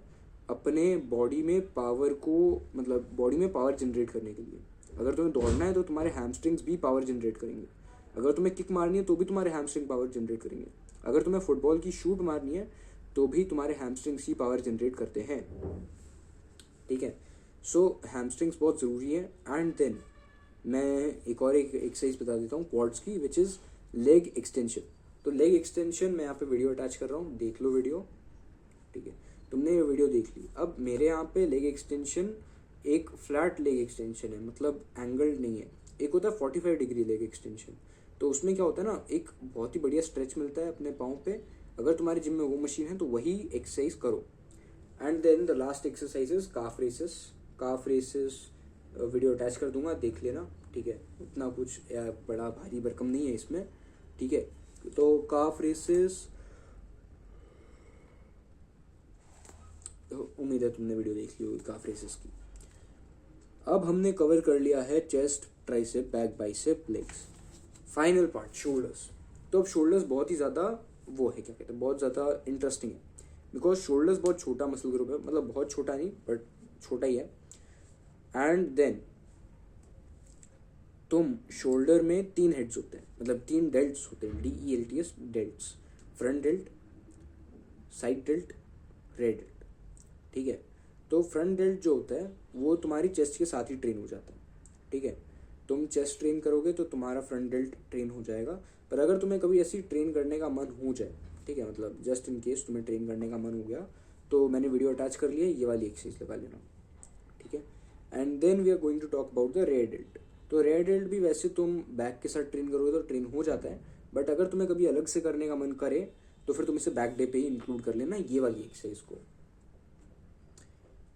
अपने बॉडी में पावर को, मतलब बॉडी में पावर जनरेट करने के लिए। अगर तुम्हें दौड़ना है तो तुम्हारे हैमस्ट्रिंग्स भी पावर जनरेट करेंगे। अगर तुम्हें किक मारनी है तो भी तुम्हारे हैमस्ट्रिंग पावर जनरेट करेंगे। अगर तुम्हें फुटबॉल की शूट मारनी है तो भी तुम्हारे हैमस्ट्रिंग्स ही पावर जनरेट करते हैं, ठीक है। सो हैमस्ट्रिंग्स बहुत ज़रूरी है। एंड देन मैं एक एक्सरसाइज बता देता हूँ क्वाड्स की, विच इज़ लेग एक्सटेंशन। तो लेग एक्सटेंशन मैं यहाँ पे वीडियो अटैच कर रहा हूँ, देख लो वीडियो, ठीक है। तुमने ये वीडियो देख ली। अब मेरे यहाँ पे लेग एक्सटेंशन एक फ्लैट लेग एक्सटेंशन है, मतलब एंगल्ड नहीं है। एक होता है 45 डिग्री लेग एक्सटेंशन। तो उसमें क्या होता है ना, एक बहुत ही बढ़िया स्ट्रेच मिलता है अपने पाँव पे। अगर तुम्हारे जिम में वो मशीन है तो वही एक्सरसाइज करो। And then the last exercise is calf raises video attach कर दूंगा, देख लेना, ठीक है। उतना कुछ बड़ा भारी भरकम नहीं है इसमें, ठीक है। तो काफ रेसेस, उम्मीद है तुमने वीडियो देख ली होगी काफ रेसेस की। अब हमने कवर कर लिया है chest, tricep, back, bicep, legs. Final part shoulders. तो अब शोल्डर्स बहुत ही ज़्यादा वो है, क्या कहते हैं, बहुत ज़्यादा इंटरेस्टिंग है, बिकॉज शोल्डर्स बहुत छोटा मसल ग्रुप है, मतलब बहुत छोटा नहीं बट छोटा ही है। एंड देन तुम शोल्डर में 3 हेड्स होते हैं, मतलब 3 डेल्ट्स होते हैं, DELTS delts. Front dealt, side dealt rare dealt, ठीक है। तो फ्रंट डेल्ट जो होता है वो तुम्हारी चेस्ट के साथ ही ट्रेन हो जाता है, ठीक है। तुम चेस्ट ट्रेन करोगे तो तुम्हारा फ्रंट डेल्ट ट्रेन हो जाएगा। पर अगर तुम्हें कभी ऐसी ट्रेन करने का मन हो जाए, ठीक है, मतलब जस्ट इन केस तुम्हें ट्रेन करने का मन हो गया, तो मैंने वीडियो अटैच कर लिया है, ये वाली एक्सरसाइज लगा लेना, ठीक है। And then we are going to talk about the rear delt. तो रेयर डेल्ट भी वैसे तुम बैक के साथ ट्रेन करोगे तो ट्रेन हो जाता है, बट अगर तुम्हें कभी अलग से करने का मन करे तो फिर तुम इसे बैक डे पे ही इंक्लूड कर लेना, ये वाली एक्सरसाइज को।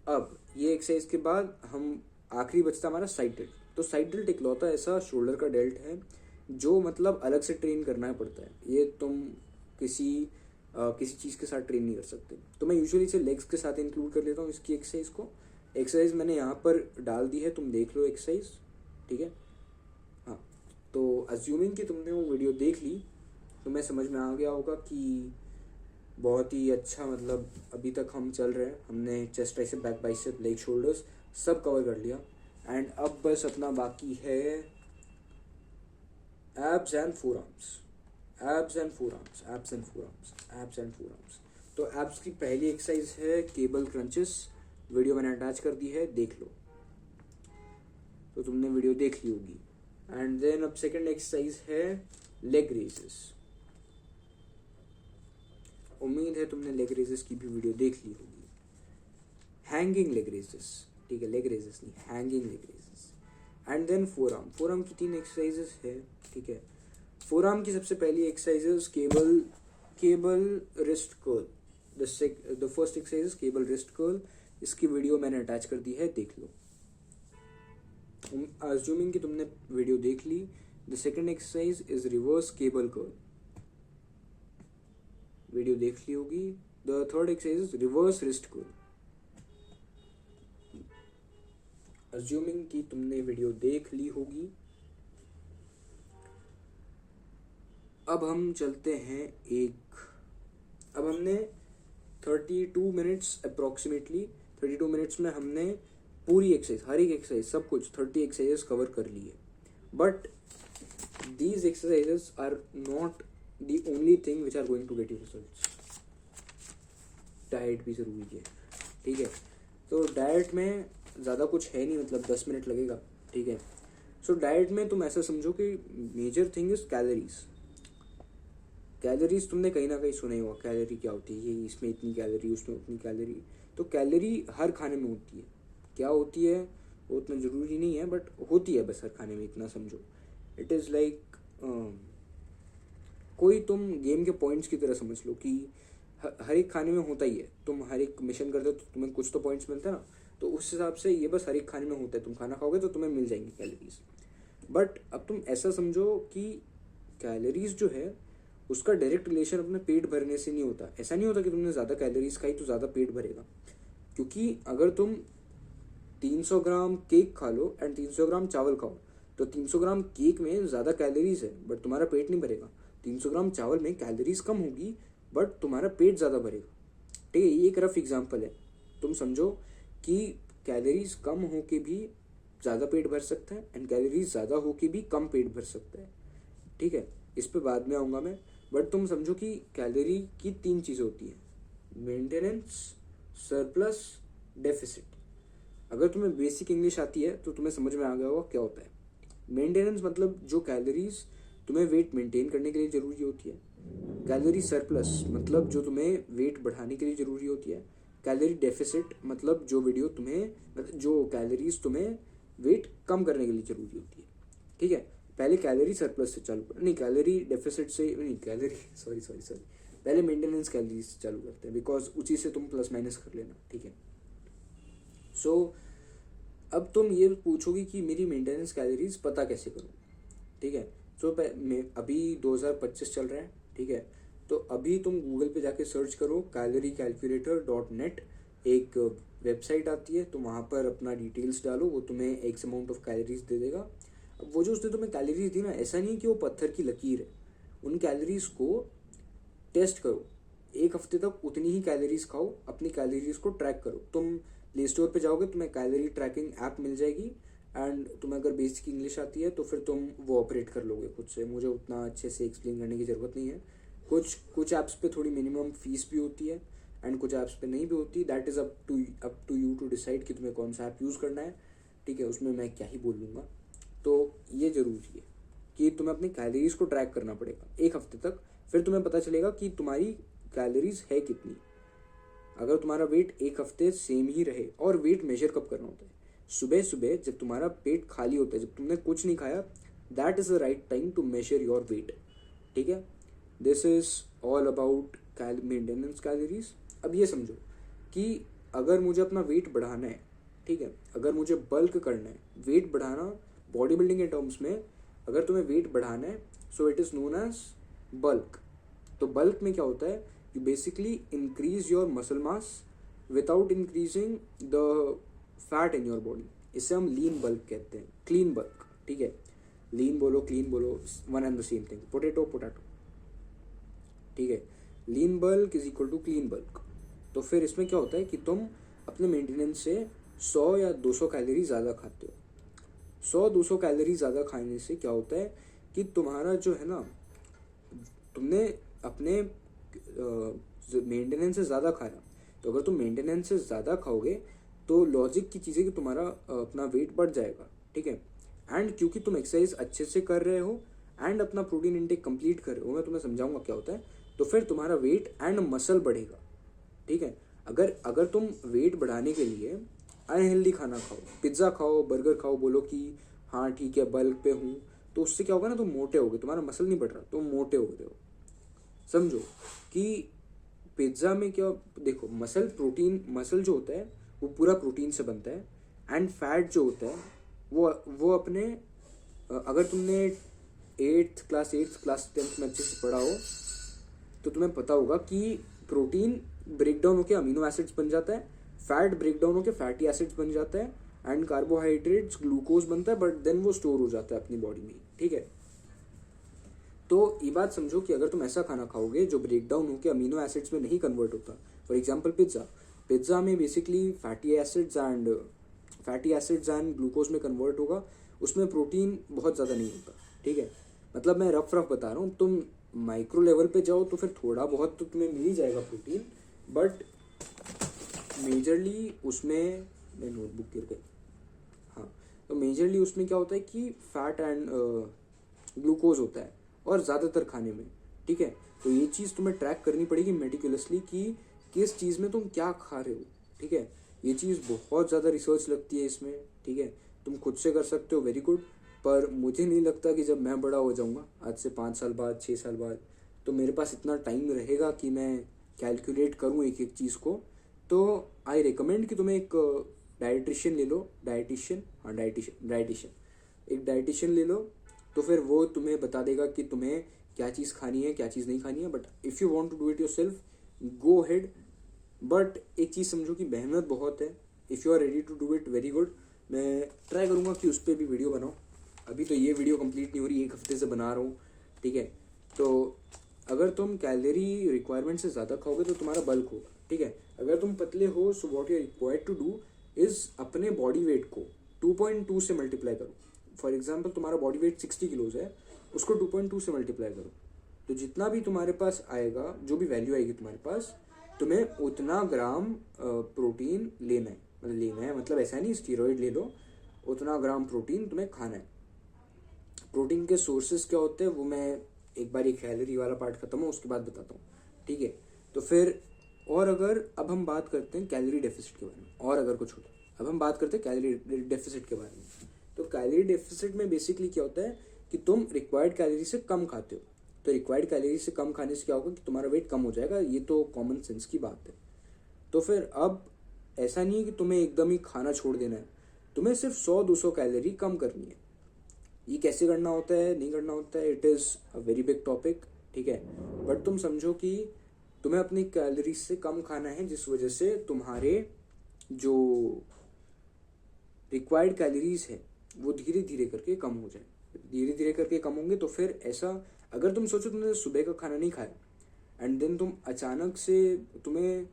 अब ये एक्सरसाइज के बाद हम आखिरी बचता हमारा साइड डेल्ट। तो साइड डेल्ट इकलौता ऐसा शोल्डर का डेल्ट है जो मतलब अलग से ट्रेन करना पड़ता है, ये तुम किसी चीज़ के साथ ट्रेन नहीं कर सकते। तो मैं यूजुअली इसे लेग्स के साथ इंक्लूड कर लेता हूँ इसकी एक्सरसाइज को। एक्सरसाइज मैंने यहाँ पर डाल दी है, तुम देख लो एक्सरसाइज, ठीक है। हाँ, तो अज्यूमिंग कि तुमने वो वीडियो देख ली, तुम्हें समझ में आ गया होगा कि बहुत ही अच्छा, मतलब अभी तक हम चल रहे हैं, हमने chest, tricep, back, bicep, leg, shoulders सब कवर कर लिया। एंड अब बस अपना बाकी है abs and four arms, abs and four arms, abs and four arms, abs and four arms. तो एब्स की पहली एक्सरसाइज है केबल क्रंचेस, वीडियो मैंने अटैच कर दी है, देख लो। तो तुमने वीडियो देख ली होगी। एंड देन अब सेकंड एक्सरसाइज है लेग रेजेस। उम्मीद है तुमने लेग रेजेस की भी वीडियो देख ली होगी। हैंगिंग लेग रेजेस, ठीक है, लेग रेजेस नहीं, hanging leg raises. And then forearm, forearm की 3 एक्सरसाइजेस है, ठीक है। फोर आर्म की सबसे पहली exercises cable wrist curl. The first exercise cable wrist curl, इसकी वीडियो मैंने अटैच कर दी है, देख लो। अज्यूमिंग कि तुमने वीडियो देख ली, the second exercise is reverse cable curl, video देख ली होगी। The third exercise is reverse wrist curl. Assuming कि तुमने वीडियो देख ली होगी। अब हम चलते हैं अब हमने 32 मिनट्स अप्रोक्सीमेटली 32 मिनट्स में हमने पूरी एक्सरसाइज, हर एक एक्सरसाइज, सब कुछ 30 एक्सरसाइजेस कवर कर लिए। But these exercises are not the only thing which are going to get you results. Diet भी जरूरी है, ठीक है। तो डाइट में ज़्यादा कुछ है नहीं, मतलब 10 मिनट लगेगा, ठीक है। सो डाइट में तुम ऐसा समझो कि major thing is calories. Calories तुमने कहीं ना कहीं सुना ही होगा, कैलोरी क्या होती है, ये इसमें इतनी कैलोरी, उसमें उतनी कैलोरी। तो कैलोरी हर खाने में होती है, क्या होती है वो उतना ज़रूरी नहीं है, बट होती है बस हर खाने में, इतना समझो। इट इज़ लाइक कोई तुम गेम के पॉइंट्स की तरह समझ लो कि हर एक खाने में होता ही है। तुम हर एक मिशन करते हो तो तुम्हें कुछ तो पॉइंट्स मिलते हैं ना, तो उस हिसाब से ये बस हर एक खाने में होता है। तुम खाना खाओगे तो तुम्हें मिल जाएंगी कैलोरीज। बट अब तुम ऐसा समझो कि कैलोरीज जो है उसका डायरेक्ट रिलेशन अपने पेट भरने से नहीं होता। ऐसा नहीं होता कि तुमने ज़्यादा कैलोरीज खाई तो ज़्यादा पेट भरेगा, क्योंकि अगर तुम 300 ग्राम केक खा लो एंड 300 ग्राम चावल खाओ, तो 300 ग्राम केक में ज़्यादा कैलोरीज है बट तुम्हारा पेट नहीं भरेगा। 300 ग्राम चावल में कैलोरीज कम होगी बट तुम्हारा पेट ज़्यादा भरेगा, ठीक है। ये एक रफ एग्जाम्पल है, तुम समझो कि कैलोरीज कम हो के भी ज़्यादा पेट भर सकता है एंड कैलोरीज ज़्यादा हो के भी कम पेट भर सकता है, ठीक है। इस पे बाद में आऊँगा मैं, बट तुम समझो कि कैलोरी की 3 चीज़ें होती हैं, मेंटेनेंस, सरप्लस, डेफिसिट। अगर तुम्हें बेसिक इंग्लिश आती है तो तुम्हें समझ में आ गया होगा क्या होता है। मेंटेनेंस मतलब जो कैलोरीज तुम्हें वेट मेंटेन करने के लिए ज़रूरी होती है। कैलोरी सरप्लस मतलब जो तुम्हें वेट बढ़ाने के लिए ज़रूरी होती है। कैलोरी डेफिसिट मतलब जो कैलोरीज तुम्हें वेट कम करने के लिए ज़रूरी होती है, ठीक है। पहले कैलोरी सरप्लस से चालू कर, नहीं कैलोरी डेफिसिट से नहीं, कैलोरी सॉरी पहले मेंटेनेंस कैलोरीज से चालू करते हैं, बिकॉज उसी से तुम प्लस माइनस कर लेना, ठीक है। सो अब तुम ये पूछोगी कि मेरी मेंटेनेंस कैलोरीज पता कैसे करूँ, ठीक है। सो अभी 2025 चल रहा है, ठीक है। तो अभी तुम गूगल पे जाके सर्च करो calorie-calculator.net, एक वेबसाइट आती है, तो वहाँ पर अपना डिटेल्स डालो, वो तुम्हें एक्स अमाउंट ऑफ कैलोरीज दे देगा। अब वो जो उसने तुम्हें कैलोरीज दी ना, ऐसा नहीं कि वो पत्थर की लकीर है। उन कैलोरीज को टेस्ट करो, 1 हफ्ते तक उतनी ही कैलोरीज खाओ, अपनी कैलोरीज को ट्रैक करो। तुम प्ले स्टोर पे जाओगे, तुम्हें कैलोरी ट्रैकिंग ऐप मिल जाएगी एंड तुम्हें अगर बेसिक इंग्लिश आती है तो फिर तुम वो ऑपरेट कर लोगे खुद से। मुझे उतना अच्छे से एक्सप्लेन करने की ज़रूरत नहीं है। कुछ ऐप्स पे थोड़ी मिनिमम फीस भी होती है एंड कुछ ऐप्स पे नहीं भी होती। That is up to you to decide कि तुम्हें कौन सा ऐप यूज़ करना है, ठीक है, उसमें मैं क्या ही बोल लूँगा। तो ये ज़रूरी है कि तुम्हें अपनी कैलोरीज को ट्रैक करना पड़ेगा 1 हफ्ते तक, फिर तुम्हें पता चलेगा कि तुम्हारी कैलोरीज है कितनी। अगर तुम्हारा वेट 1 हफ्ते सेम ही रहे, और वेट मेजर कब करना होता है, सुबह सुबह जब तुम्हारा पेट खाली होता है, जब तुमने कुछ नहीं खाया, that is the right time to measure your weight, ठीक है। This is all about maintenance calories. अब ये समझो कि अगर मुझे अपना वेट बढ़ाना है, ठीक है, अगर मुझे बल्क करना है, वेट बढ़ाना बॉडी बिल्डिंग के टर्म्स में, अगर तुम्हें वेट बढ़ाना है, so it is known as bulk. तो बल्क में क्या होता है, you basically increase your muscle mass without increasing the fat in your body. इसे हम लीन बल्क कहते हैं, क्लीन बल्क, ठीक है। लीन बोलो क्लीन बोलो, one and the same thing, potato potato, ठीक है। Lean bulk is equal to clean bulk. तो फिर इसमें क्या होता है कि तुम अपने मेंटेनेंस से 100 या 200 कैलोरी ज़्यादा खाते हो। 100-200 कैलोरी ज़्यादा खाने से क्या होता है कि तुम्हारा जो है ना, तुमने अपने मेंटेनेंस से ज़्यादा खाया, तो अगर तुम मेंटेनेंस से ज़्यादा खाओगे तो लॉजिक की चीज़ है कि तुम्हारा अपना वेट बढ़ जाएगा, ठीक है। एंड क्योंकि तुम एक्सरसाइज अच्छे से कर रहे हो एंड अपना प्रोटीन इंटेक कंप्लीट कर रहे हो, मैं तुम्हें समझाऊंगा क्या होता है, तो फिर तुम्हारा वेट एंड मसल बढ़ेगा, ठीक है। अगर तुम वेट बढ़ाने के लिए अनहेल्दी खाना खाओ, पिज्ज़ा खाओ, बर्गर खाओ, बोलो कि हाँ ठीक है बल्क पे हूँ, तो उससे क्या होगा ना, तुम मोटे होगे, तुम्हारा मसल नहीं बढ़ रहा, तुम मोटे हो रहे हो। समझो कि पिज्ज़ा में क्या, देखो मसल जो होता है वो पूरा प्रोटीन से बनता है, एंड फैट जो होता है वो अपने अगर तुमने 8th क्लास 10th में अच्छे से पढ़ा हो तो तुम्हें पता होगा कि प्रोटीन ब्रेक डाउन होकर अमीनो एसिड्स बन जाता है, फैट ब्रेक डाउन होकर फैटी एसिड्स बन जाता है, एंड कार्बोहाइड्रेट्स ग्लूकोज बनता है, बट देन वो स्टोर हो जाता है अपनी बॉडी में, ठीक है। तो ये बात समझो कि अगर तुम ऐसा खाना खाओगे जो ब्रेक डाउन होकर अमीनो एसिड्स में नहीं कन्वर्ट होता, फॉर एग्जांपल पिज्ज़ा में basically fatty acids and glucose में कन्वर्ट होगा, उसमें प्रोटीन बहुत ज़्यादा नहीं होता, ठीक है। मतलब मैं रफ बता रहा हूँ, तुम माइक्रो लेवल पे जाओ तो फिर थोड़ा बहुत तो तुम्हें मिल ही जाएगा प्रोटीन, बट मेजरली उसमें, मैं नोटबुक गिर गई, हाँ, तो मेजरली उसमें क्या होता है कि फैट एंड ग्लूकोज होता है, और ज़्यादातर खाने में, ठीक है। तो ये चीज़ तुम्हें ट्रैक करनी पड़ेगी मेटिकुलसली कि किस चीज़ में तुम क्या खा रहे हो, ठीक है। ये चीज़ बहुत ज़्यादा रिसर्च लगती है इसमें, ठीक है। तुम खुद से कर सकते हो, वेरी गुड, पर मुझे नहीं लगता कि जब मैं बड़ा हो जाऊँगा आज से 5 साल बाद 6 साल बाद, तो मेरे पास इतना टाइम रहेगा कि मैं कैलकुलेट करूँ एक एक चीज़ को। तो आई रिकमेंड कि तुम्हें एक डाइटिशियन ले लो, डाइटिशियन एक डाइटिशियन ले लो, तो फिर वो तुम्हें बता देगा कि तुम्हें क्या चीज़ खानी है क्या चीज़ नहीं खानी है। But if you want to do it yourself, go ahead, but एक चीज़ समझो कि मेहनत बहुत है। If you are ready to do it, very good, मैं ट्राई करूँगा कि उस पर भी वीडियो बनाऊँ। अभी तो ये वीडियो कंप्लीट नहीं हो रही, 1 हफ्ते से बना रहा हूँ, ठीक है। तो अगर तुम कैलोरी रिक्वायरमेंट से ज़्यादा खाओगे तो तुम्हारा बल्क होगा, ठीक है। अगर तुम पतले हो, so what you required to do is अपने बॉडी वेट को 2.2 से मल्टीप्लाई करो। फॉर एग्जाम्पल तुम्हारा बॉडी वेट 60 किलोज है, उसको 2.2 से मल्टीप्लाई करो, तो जितना भी तुम्हारे पास आएगा, जो भी वैल्यू आएगी तुम्हारे पास, तुम्हें उतना ग्राम प्रोटीन लेना है, मतलब ऐसा नहीं स्टीरॉइड ले लो, उतना ग्राम प्रोटीन तुम्हें खाना है। प्रोटीन के सोर्सेज क्या होते हैं वो मैं एक बार ये कैलोरी वाला पार्ट खत्म हो उसके बाद बताता हूँ, ठीक है। तो फिर और अगर अब हम बात करते हैं कैलोरी डेफिसिट के बारे में, और अगर कुछ होता है, अब हम बात करते हैं कैलोरी डेफिसिट के बारे में। तो कैलोरी डेफिसिट में बेसिकली क्या होता है कि तुम रिक्वायर्ड कैलोरी से कम खाते हो। तो रिक्वायर्ड कैलोरी से कम खाने से क्या होगा कि तुम्हारा वेट कम हो जाएगा, ये तो कॉमन सेंस की बात है। तो फिर अब ऐसा नहीं है कि तुम्हें एकदम ही खाना छोड़ देना है, तुम्हें सिर्फ 100-200 कैलोरी कम करनी है। ये कैसे करना होता है, नहीं करना होता है, it is a very big topic, ठीक है। बट तुम समझो कि तुम्हें अपनी कैलोरीज से कम खाना है, जिस वजह से तुम्हारे जो रिक्वायर्ड कैलोरीज है वो धीरे धीरे करके कम हो जाए, धीरे धीरे करके कम होंगे। तो फिर ऐसा, अगर तुम सोचो तुमने सुबह का खाना नहीं खाया एंड देन तुम अचानक से तुम्हें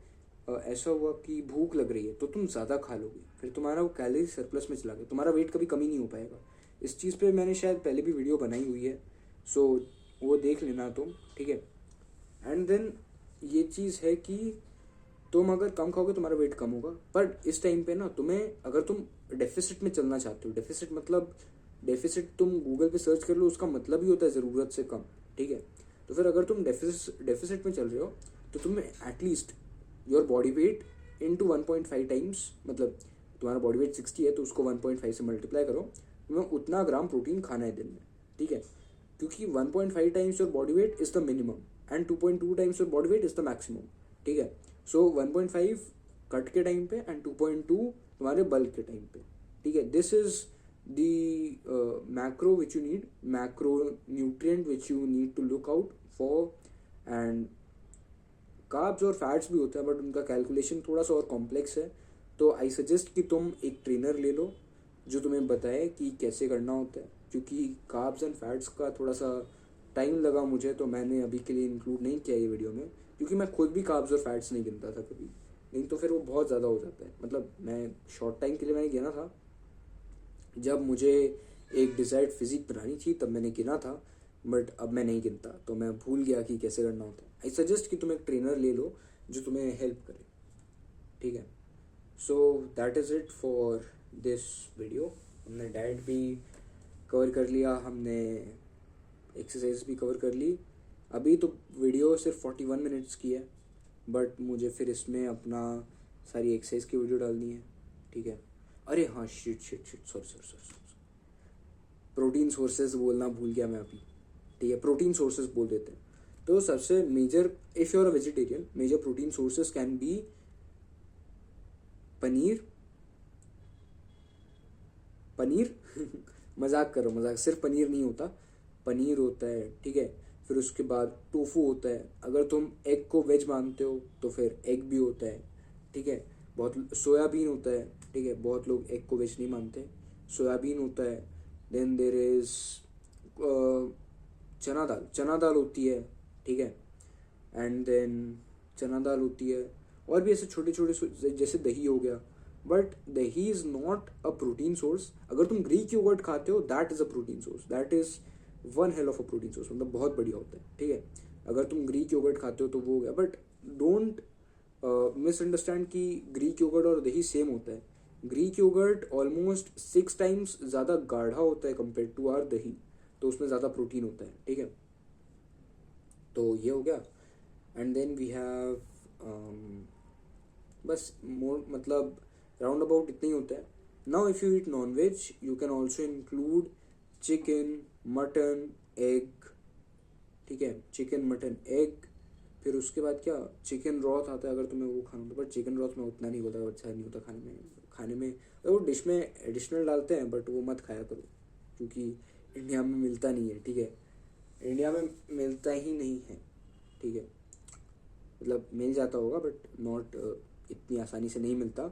ऐसा हुआ कि भूख लग रही है, तो तुम ज़्यादा खा लोगे, फिर तुम्हारा वो कैलोरी सरप्लस में चला गया, तुम्हारा वेट कभी कमी नहीं हो पाएगा। इस चीज़ पे मैंने शायद पहले भी वीडियो बनाई हुई है, सो वो देख लेना तुम, ठीक है। एंड देन ये चीज़ है कि तुम अगर कम खाओगे तुम्हारा वेट कम होगा। पर इस टाइम पे ना तुम्हें, अगर तुम डेफिसिट में चलना चाहते हो, डेफिसिट मतलब डेफिसिट तुम गूगल पे सर्च कर लो, उसका मतलब ही होता है ज़रूरत से कम, ठीक है। तो फिर अगर तुम डेफिसिट में चल रहे हो तो तुम्हें at least your body weight into 1.5 times, मतलब तुम्हारा बॉडी वेट 60 है तो उसको 1.5 से मल्टीप्लाई करो, तुम्हें उतना ग्राम प्रोटीन खाना है दिन में, ठीक है। क्योंकि 1.5 times your body weight is the minimum and 2.2 times your body weight is the maximum, ठीक है। सो 1.5 कट के टाइम पे एंड 2.2 तुम्हारे बल्क के टाइम पे, ठीक है। This is the macro which you need, macro nutrient which you need to look out for. And carbs और फैट्स भी होते हैं बट उनका कैलकुलेशन थोड़ा सा और कॉम्प्लेक्स है, तो आई सजेस्ट कि तुम एक ट्रेनर ले लो जो तुम्हें बताए कि कैसे करना होता है। क्योंकि कार्ब्स एंड फैट्स का थोड़ा सा टाइम लगा मुझे, तो मैंने अभी के लिए इंक्लूड नहीं किया ये वीडियो में, क्योंकि मैं खुद भी कार्ब्स और फैट्स नहीं गिनता था कभी, नहीं तो फिर वो बहुत ज़्यादा हो जाता है। मतलब मैं शॉर्ट टाइम के लिए मैंने गिना था, जब मुझे एक डिज़ायर्ड फिजिक बनानी थी तब मैंने गिना था, बट अब मैं नहीं गिनता, तो मैं भूल गया कि कैसे करना होता है। आई सजेस्ट कि तुम एक ट्रेनर ले लो जो तुम्हें हेल्प करे, ठीक है। So that is it for this video. हमने डाइट भी कवर कर लिया, हमने एक्सरसाइज भी कवर कर ली। अभी तो वीडियो सिर्फ 41 मिनट्स की है, बट मुझे फिर इसमें अपना सारी एक्सरसाइज की वीडियो डालनी है, ठीक है। अरे हाँ, शिट सॉरी, प्रोटीन सोर्सेज बोलना भूल गया मैं अभी, ठीक है। प्रोटीन सोर्सेज बोल देते हैं। तो सबसे major, if you are a vegetarian, major protein sources can be paneer मजाक करो, मजाक, सिर्फ पनीर नहीं होता, पनीर होता है, ठीक है। फिर उसके बाद टोफू होता है, अगर तुम एग को वेज मानते हो तो फिर एग भी होता है, ठीक है। बहुत सोयाबीन होता है, ठीक है, बहुत लोग एग को वेज नहीं मानते, सोयाबीन होता है। देन देर इज चना दाल होती है, ठीक है। एंड देन चना दाल होती है, और भी ऐसे छोटे छोटे, जैसे दही हो गया, बट दही is not a protein source. अगर तुम ग्रीक योगर्ट खाते हो that is a protein source, that is one hell of a protein source, मतलब बहुत बढ़िया होता है, ठीक है। अगर तुम ग्रीक योगर्ट खाते हो तो वो हो गया, बट डोंट मिसअंडरस्टैंड कि ग्रीक योगर्ट और दही सेम होता है। ग्रीक योगर्ट ऑलमोस्ट 6 टाइम्स ज़्यादा गाढ़ा होता है कंपेयर टू आर दही, तो उसमें ज़्यादा प्रोटीन होता है, ठीक है। तो ये हो गया। एंड देन वी हैव बस मोर, मतलब राउंड अबाउट इतना ही होता है। Now if you eat non ways you can also include chicken, mutton, egg, ठीक है, चिकन, मटन, एग। फिर उसके बाद क्या, चिकन रॉथ आता है अगर तुम्हें वो खाना होता है, बट चिकन रॉथ में उतना नहीं होता, अच्छा नहीं होता खाने में वो डिश में एडिशनल डालते हैं, बट वो मत खाया करो क्योंकि इंडिया में मिलता नहीं है, ठीक है। इंडिया में मिलता ही नहीं है, ठीक है, मतलब मिल जाता होगा बट नॉट इतनी आसानी से नहीं मिलता।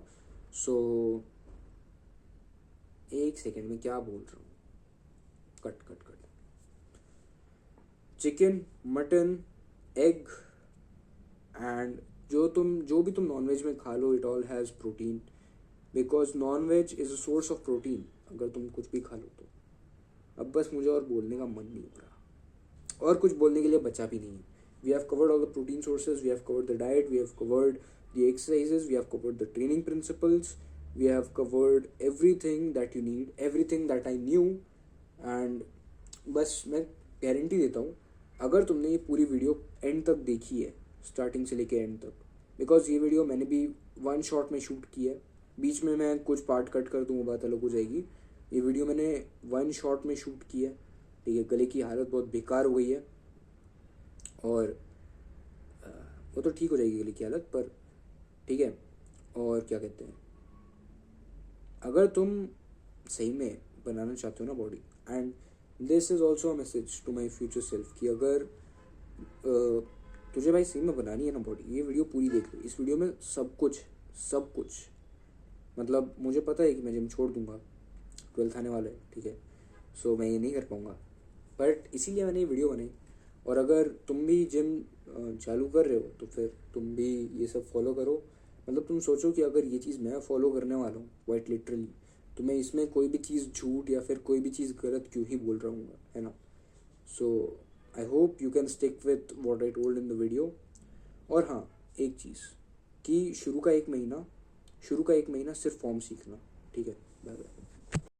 सो एक सेकेंड में क्या बोल रहा हूँ, cut chicken, mutton, egg, and जो भी तुम नॉनवेज में खा लो, it all has protein, because non veg is a source of protein अगर तुम कुछ भी खा लो तो। अब बस मुझे और बोलने का मन नहीं हो रहा, और कुछ बोलने के लिए बचा भी नहीं है। We have covered all the protein sources, we have covered the diet, we have covered the exercises, we have covered the training principles, we have covered everything that you need, everything that I knew, and बस मैं guarantee देता हूँ अगर तुमने ये पूरी video and तक देखी है, स्टार्टिंग से लेके एंड तक, बिकॉज ये वीडियो मैंने भी वन शॉट में शूट की है, बीच में मैं कुछ पार्ट कट कर दूँ वो बात अलग हो जाएगी। ये वीडियो मैंने वन शॉट में शूट की है, ठीक है। गले की हालत बहुत बेकार हो गई है, और वो तो ठीक हो जाएगी गले की हालत, पर ठीक है। और क्या कहते हैं, अगर तुम सही में बनाना चाहते हो ना body, and this is also a message to my future self कि अगर तुझे भाई सही में बनानी है ना बॉडी, ये वीडियो पूरी देख लो। इस वीडियो में सब कुछ मतलब मुझे पता है कि मैं जिम छोड़ दूंगा, 12th आने वाला है, ठीक है। सो मैं ये नहीं कर पाऊँगा, बट इसीलिए मैंने ये वीडियो बनाई। और अगर तुम भी जिम चालू कर रहे हो तो फिर तुम भी ये सब फॉलो करो। मतलब तुम सोचो कि अगर ये चीज़ मैं फॉलो करने वाला हूँ क्वाइट लिटरली, तो मैं इसमें कोई भी चीज़ झूठ या फिर कोई भी चीज़ गलत क्यों ही बोल रहा हूँ, है ना। So I hope you can stick with what I told in the video. और हाँ, एक चीज़, कि शुरू का एक महीना सिर्फ फॉर्म सीखना। ठीक है, बाय बाय।